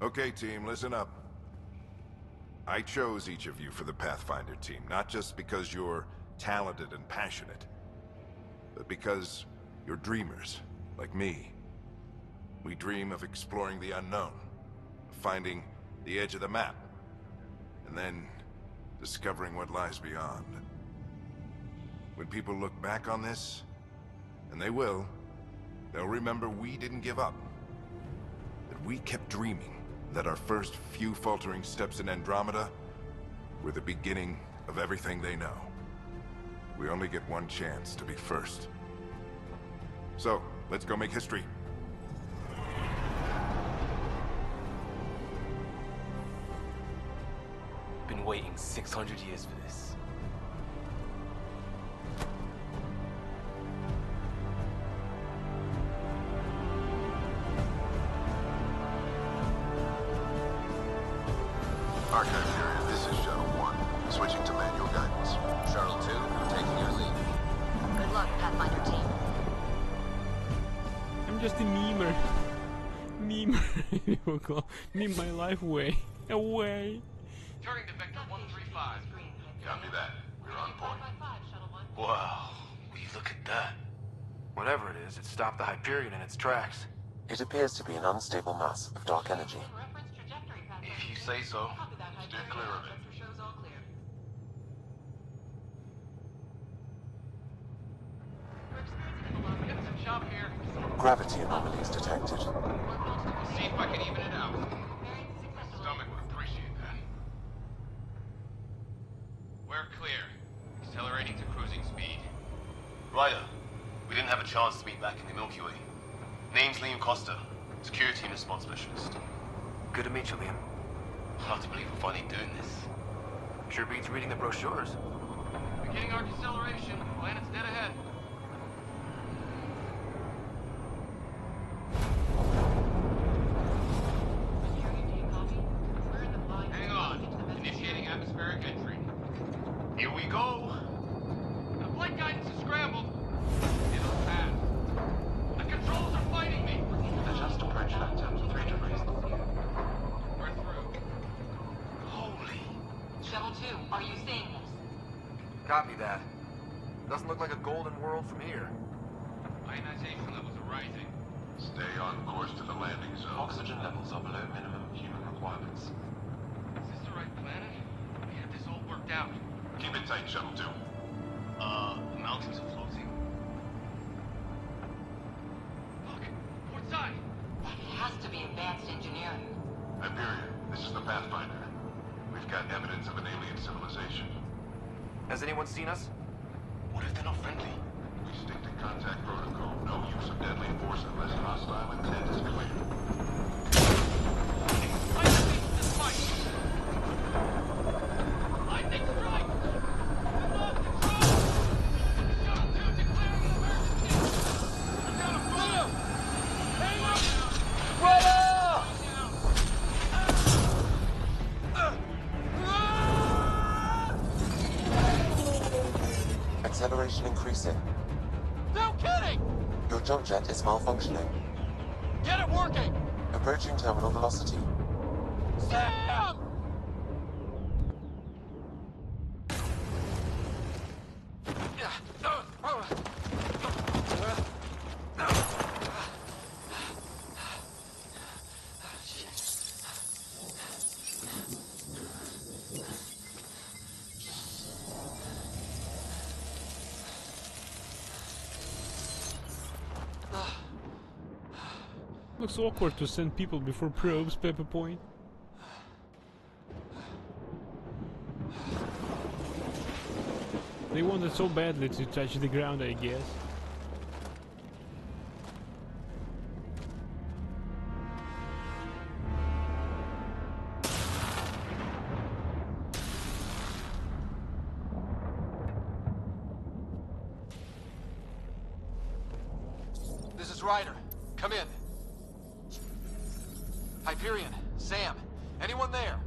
Okay, team, listen up. I chose each of you for the Pathfinder team, not just because you're talented and passionate, but because you're dreamers, like me. We dream of exploring the unknown, of finding the edge of the map, and then discovering what lies beyond. When people look back on this, and they will, they'll remember we didn't give up. That we kept dreaming, that our first few faltering steps in Andromeda were the beginning of everything they know. We only get one chance to be first. So, let's go make history. Been waiting 600 years for this. Archive period, this is Shuttle 1. Switching to manual guidance. Shuttle 2, taking your lead. Good luck, Pathfinder team. I'm just a memer. Memer. Meme my life away. Away. Turning to Vector 135. Copy that. We're on point. Wow, will you look at that? Whatever it is, it stopped the Hyperion in its tracks. It appears to be an unstable mass of dark energy. If you say so. Steer clear of it. Get some shop here. Gravity anomalies detected. See if I can even it out. Stomach would appreciate that. We're clear. Accelerating to cruising speed. Ryder, we didn't have a chance to meet back in the Milky Way. Name's Liam Costa, Security and Response Specialist. Good to meet you, Liam. Hard to believe we're finally doing this. Sure beats reading the brochures. Beginning our deceleration. Planet's dead ahead. Hang on. Initiating atmospheric entry. Here we go. The flight guidance is scrambled. It'll pass. The controls are fighting me. Adjust approach factor 3 degrees. We're through. Holy. Shuttle 2, are you seeing this? Copy that. Doesn't look like a golden world from here. Ionization levels are rising. Stay on course to the landing zone. Oxygen levels are below minimum human requirements. Is this the right planet? We have this all worked out. Keep it tight, Shuttle 2. The mountains are floating. Look, port side. That has to be advanced engineering. Hyperion, this is the Pathfinder. We've got evidence of an alien civilization. Has anyone seen us? What if they're not friendly? We stick to contact protocol. No use of deadly force unless hostile intent is clear. Lightning strike! Lost control! Shuttle 2 declaring an emergency! I've got a photo! Hang up! Brother! Acceleration increasing. No kidding! Your jump jet is malfunctioning. Get it working! Approaching terminal velocity. Sam! Looks awkward to send people before probes, Pepper Point. They wanted so badly to touch the ground, I guess. This is Ryder. Come in. Hyperion, Sam, anyone there?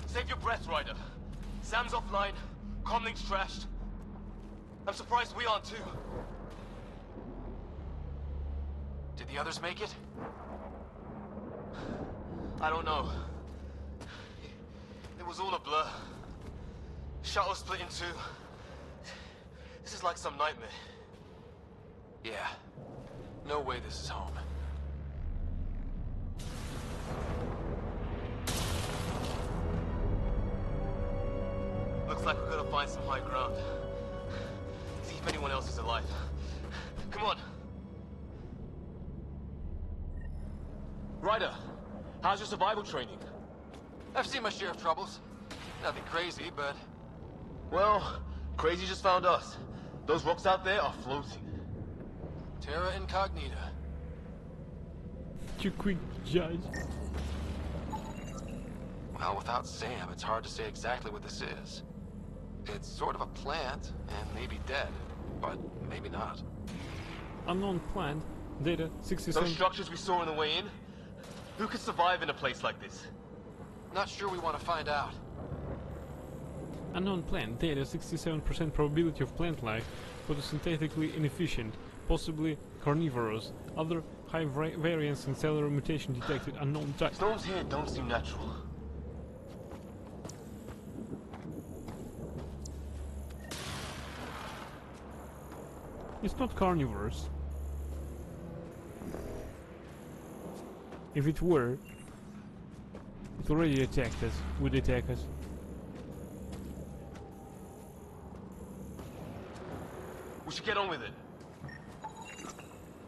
Save your breath, Ryder. Sam's offline. Comlink's trashed. I'm surprised we aren't too. Did the others make it? I don't know. It was all a blur. Shuttle split in two. This is like some nightmare. Yeah. No way this is home. Looks like we're gonna find some high ground. See if anyone else is alive. Come on. Ryder, how's your survival training? I've seen my share of troubles. Nothing crazy, but... Well, crazy just found us. Those rocks out there are floating. Terra Incognita. You quick judge. Well, without Sam, it's hard to say exactly what this is. It's sort of a plant, and maybe dead, but maybe not. Unknown plant, data 67. Those structures we saw on the way in? Who could survive in a place like this? Not sure we want to find out. Unknown plant, data 67% probability of plant life, photosynthetically inefficient, possibly carnivorous. Other high variance in cellular mutation detected, unknown type. Storms here don't seem natural. It's not carnivorous. If it were, it already attacked us, would attack us. We should get on with it.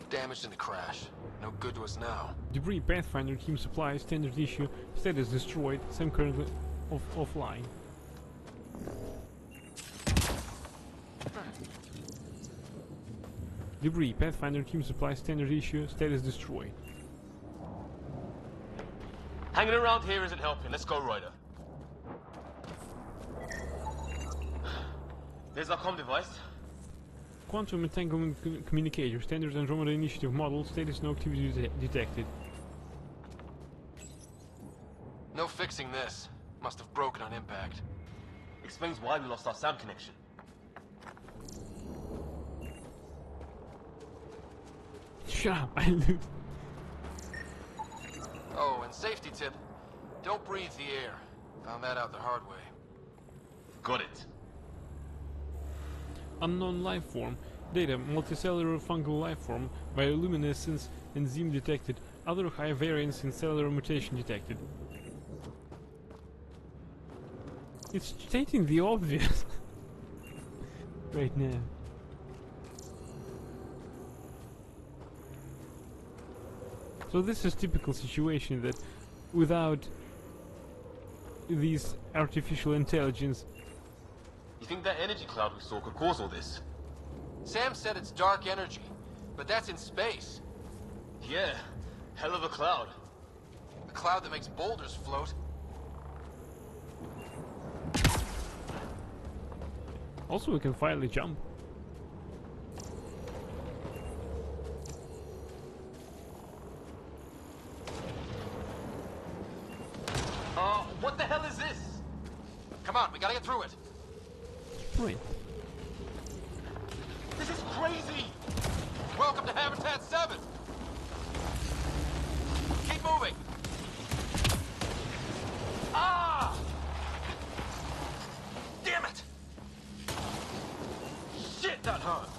Damaged in the crash. No good to us now. Debris Pathfinder team supply, standard issue, status destroyed, Sam currently offline. Debris Pathfinder team supply, standard issue, status destroyed. Hanging around here isn't helping. Let's go, Ryder. There's our comm device. Quantum entanglement communicator, standard Andromeda Initiative model, status no activity detected. No fixing this. Must have broken on impact. Explains why we lost our SAM connection. Shut up, I lose. Oh, and safety tip. Don't breathe the air. Found that out the hard way. Got it. Unknown life form. Data, multicellular fungal life form, bioluminescence enzyme detected. Other high variance in cellular mutation detected. It's stating the obvious. Right now. So this is typical situation that without these artificial intelligence. You think that energy cloud we saw could cause all this? Sam said it's dark energy, but that's in space. Yeah, hell of a cloud. A cloud that makes boulders float. Also, we can finally jump. What the hell is this? Come on, we gotta get through it. Wait. This is crazy! Welcome to Habitat 7! Keep moving! Ah! Damn it! Shit, that hurt!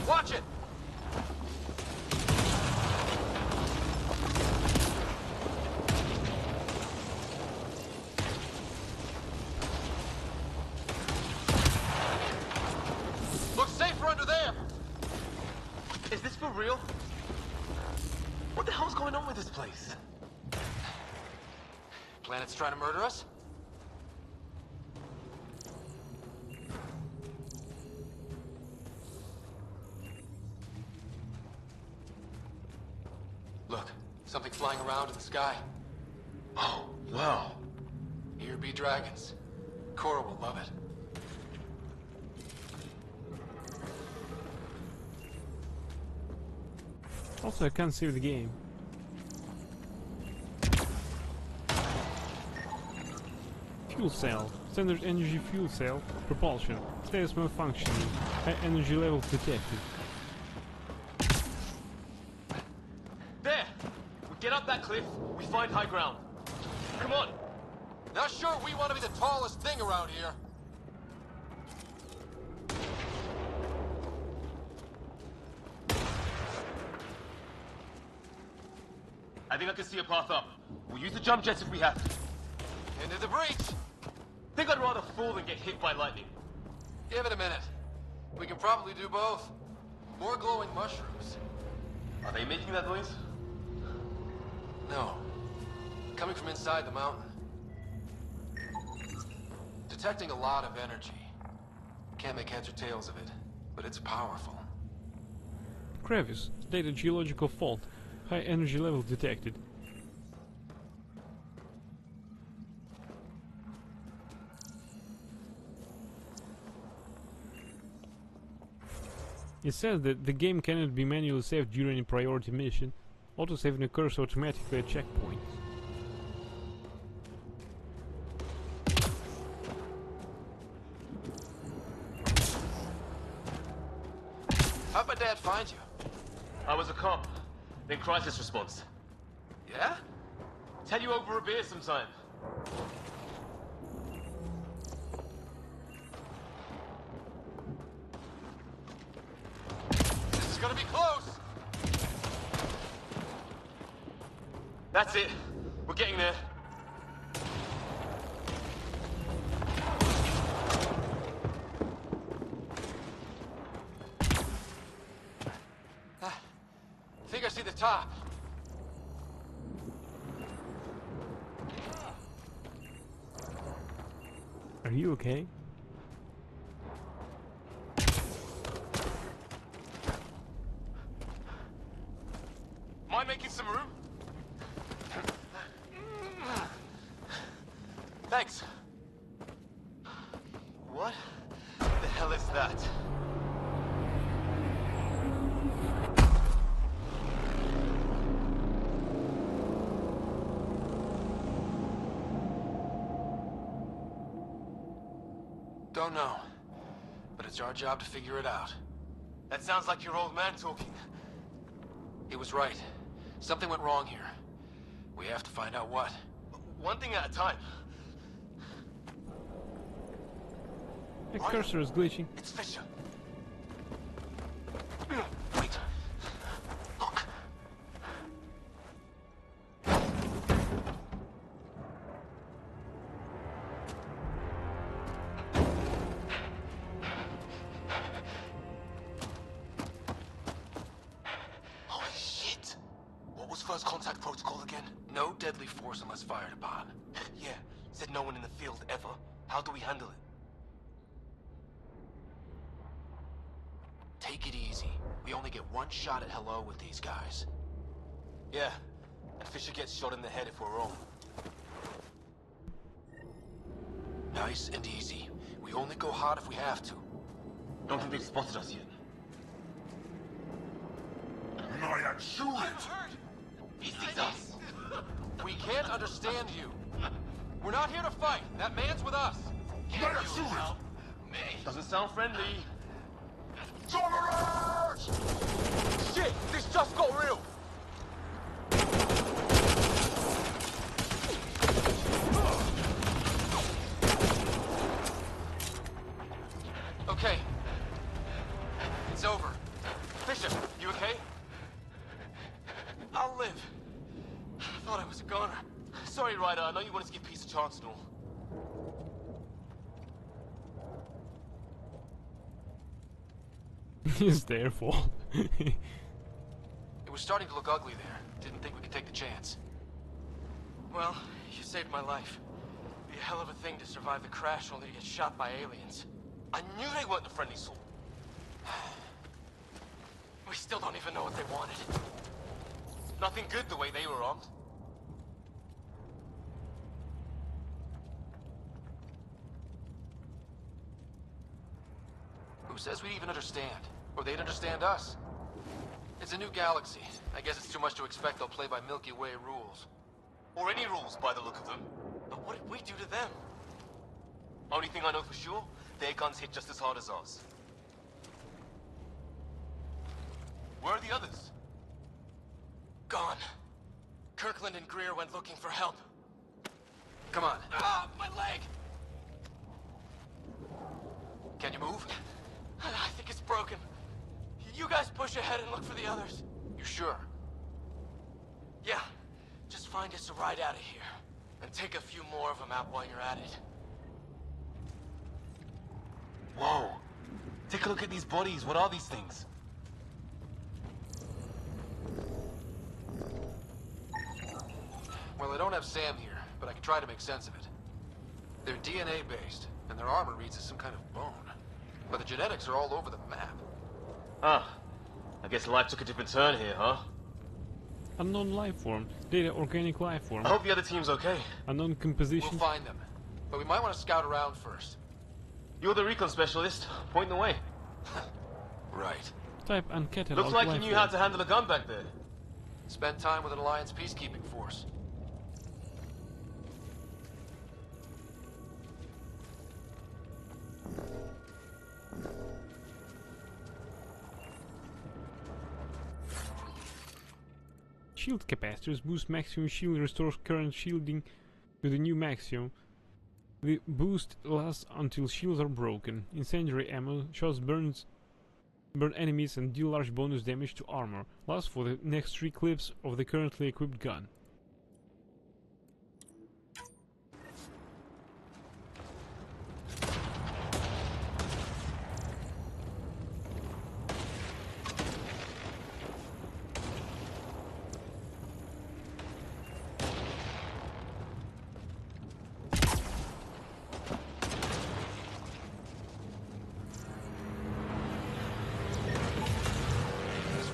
Watch it! Looks safer under there! Is this for real? What the hell's going on with this place? Planet's trying to murder us? Look, something flying around in the sky. Oh, wow. Here be dragons. Cora will love it. Also, I can't save the game. Fuel cell. Standard energy fuel cell. Propulsion. Status malfunctioning. High energy levels detected. There! We get up that cliff, we find high ground. Come on. Not sure we want to be the tallest thing around here. I think I can see a path up. We'll use the jump jets if we have to. Into the breach. Think I'd rather fall than get hit by lightning. Give it a minute. We can probably do both. More glowing mushrooms. Are they making that noise? No. Coming from inside the mountain. Detecting a lot of energy. Can't make heads or tails of it, but it's powerful. Crevice. Data geological fault. High energy level detected. It says that the game cannot be manually saved during a priority mission. Autosaving occurs automatically at checkpoints. How'd my dad find you? I was a cop, then crisis response. Yeah? Tell you over a beer sometime. This is gonna be close! That's it. We're getting there. I think I see the top. Are you okay? Mind making some room? Thanks. What the hell is that? Don't know. But it's our job to figure it out. That sounds like your old man talking. He was right. Something went wrong here. We have to find out what. One thing at a time. The cursor is glitching. It's Fisher. Wait. Look. Holy shit! What was first contact protocol again? No deadly force unless fired upon. Yeah, said no one in the field ever. How do we handle it? Take it easy. We only get one shot at hello with these guys. Yeah, and Fisher gets shot in the head if we're wrong. Nice and easy. We only go hot if we have to. Don't think they've spotted us yet. Nyack, shoot it! He sees us. We can't understand you. We're not here to fight. That man's with us. Nyack, shoot it! Doesn't sound friendly. Tolerance! Shit! This just got real! Okay. It's over. Fisher, you okay? I'll live. I thought I was a goner. Sorry, Ryder. I know you wanted to give peace a chance and all. It's their fault. It was starting to look ugly there. Didn't think we could take the chance. Well, you saved my life. Be a hell of a thing to survive the crash only to get shot by aliens. I knew they weren't the friendly sort. We still don't even know what they wanted. Nothing good the way they were armed. Who says we'd even understand? Or they'd understand us? It's a new galaxy. I guess it's too much to expect they'll play by Milky Way rules. Or any rules by the look of them. But what did we do to them? Only thing I know for sure, their guns hit just as hard as ours. Where are the others? Gone. Strickland and Greer went looking for help. Come on. Ah, my leg! Can you move? I think it's broken. You guys push ahead and look for the others. You sure? Yeah. Just find us a ride out of here. And take a few more of them out while you're at it. Whoa. Take a look at these bodies. What are these things? Well, I don't have Sam here, but I can try to make sense of it. They're DNA-based, and their armor reads as some kind of bone. But the genetics are all over the map. Ah, I guess life took a different turn here, huh? Unknown life form. Data organic life form. I hope the other team's okay. Unknown composition. We'll find them, but we might want to scout around first. You're the recon specialist. Point the way. Right. Type uncatalogued. Looks like you knew how to handle a gun back there. Spent time with an Alliance peacekeeping force. Shield capacitors boost maximum shield, restores current shielding to the new maximum. The boost lasts until shields are broken. Incendiary ammo shots burn enemies and deal large bonus damage to armor. Lasts for the next 3 clips of the currently equipped gun.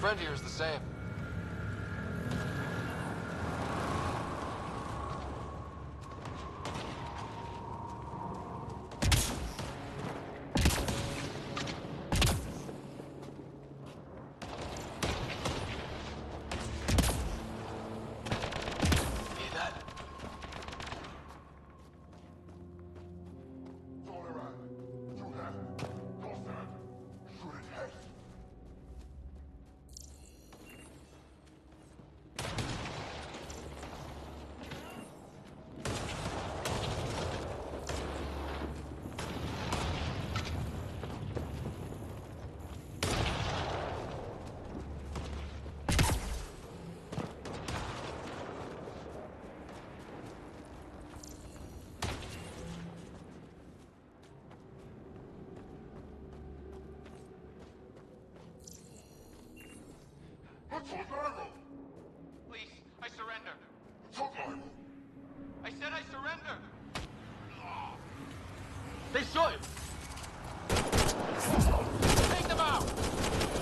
Friend here is the same. Hear that? Please, I surrender. I said I surrender. They shot him! Take them out!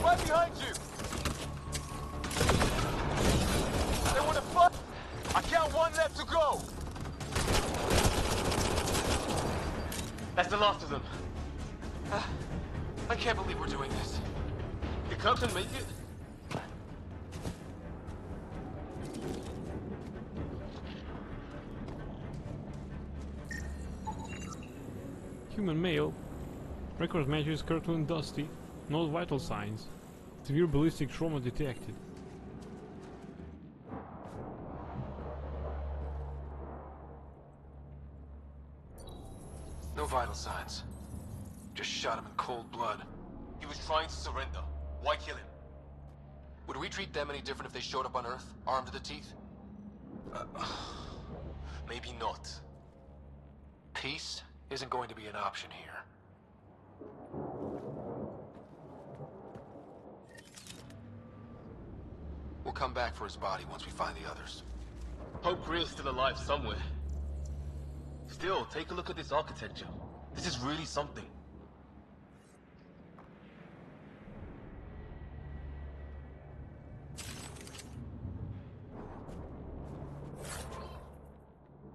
Right behind you! They want to fuck! I count 1 left to go! That's the last of them. I can't believe we're doing this. The captain make it? Human male. Record matches Kirkland Dusty. No vital signs. Severe ballistic trauma detected. No vital signs. Just shot him in cold blood. He was trying to surrender. Why kill him? Would we treat them any different if they showed up on Earth, armed to the teeth? Maybe not. Peace isn't going to be an option here. We'll come back for his body once we find the others. Hope Greer's still alive somewhere. Still, take a look at this architecture. This is really something.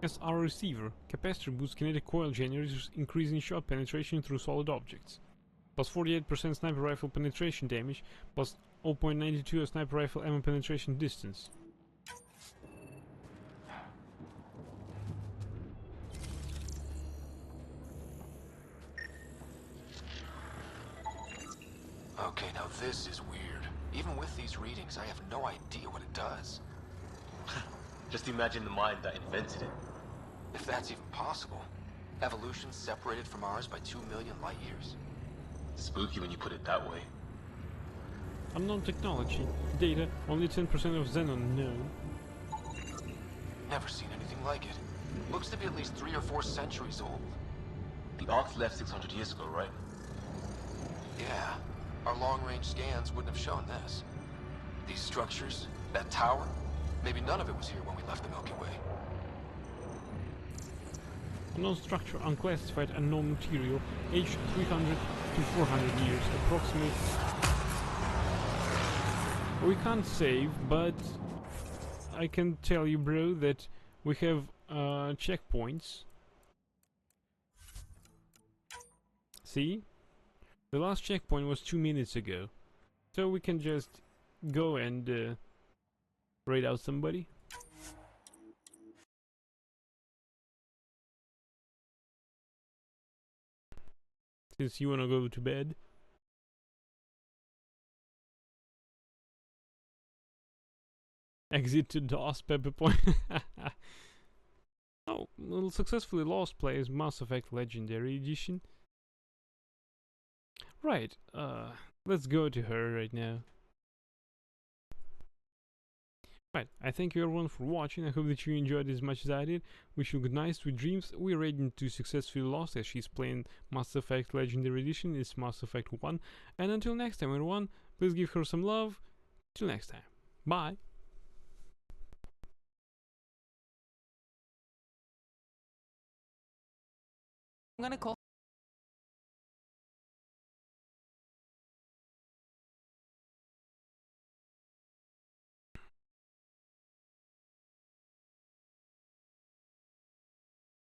SR receiver. Capacitor boosts kinetic coil generators, increasing shot penetration through solid objects. Plus 48% sniper rifle penetration damage, plus 0.92 sniper rifle ammo penetration distance. Okay, now this is weird. Even with these readings, I have no idea what it does. Just imagine the mind that invented it. If that's even possible. Evolution separated from ours by 2 million light years. Spooky when you put it that way. Unknown technology. Data. Only 10% of Xenon known. Never seen anything like it. Looks to be at least 3 or 4 centuries old. The Ark left 600 years ago, right? Yeah. Our long-range scans wouldn't have shown this. These structures, that tower, maybe none of it was here when we left the Milky Way. Unknown structure, unclassified, unknown material, aged 300 to 400 years, approximately. We can't save, but I can tell you, bro, that we have checkpoints. See? The last checkpoint was 2 minutes ago. So we can just go and raid out somebody. Since you wanna go to bed. Exit to DOS, Pepper Point. Oh, well, successfully lost players, Mass Effect Legendary Edition. Right, let's go to her right now. Right, I thank you everyone for watching. I hope that you enjoyed as much as I did. Wish you good nights, sweet dreams. We're raiding to successfully lost as she's playing Mass Effect Legendary Edition. It's Mass Effect 1. And until next time, everyone, please give her some love. Till next time. Bye. I'm gonna call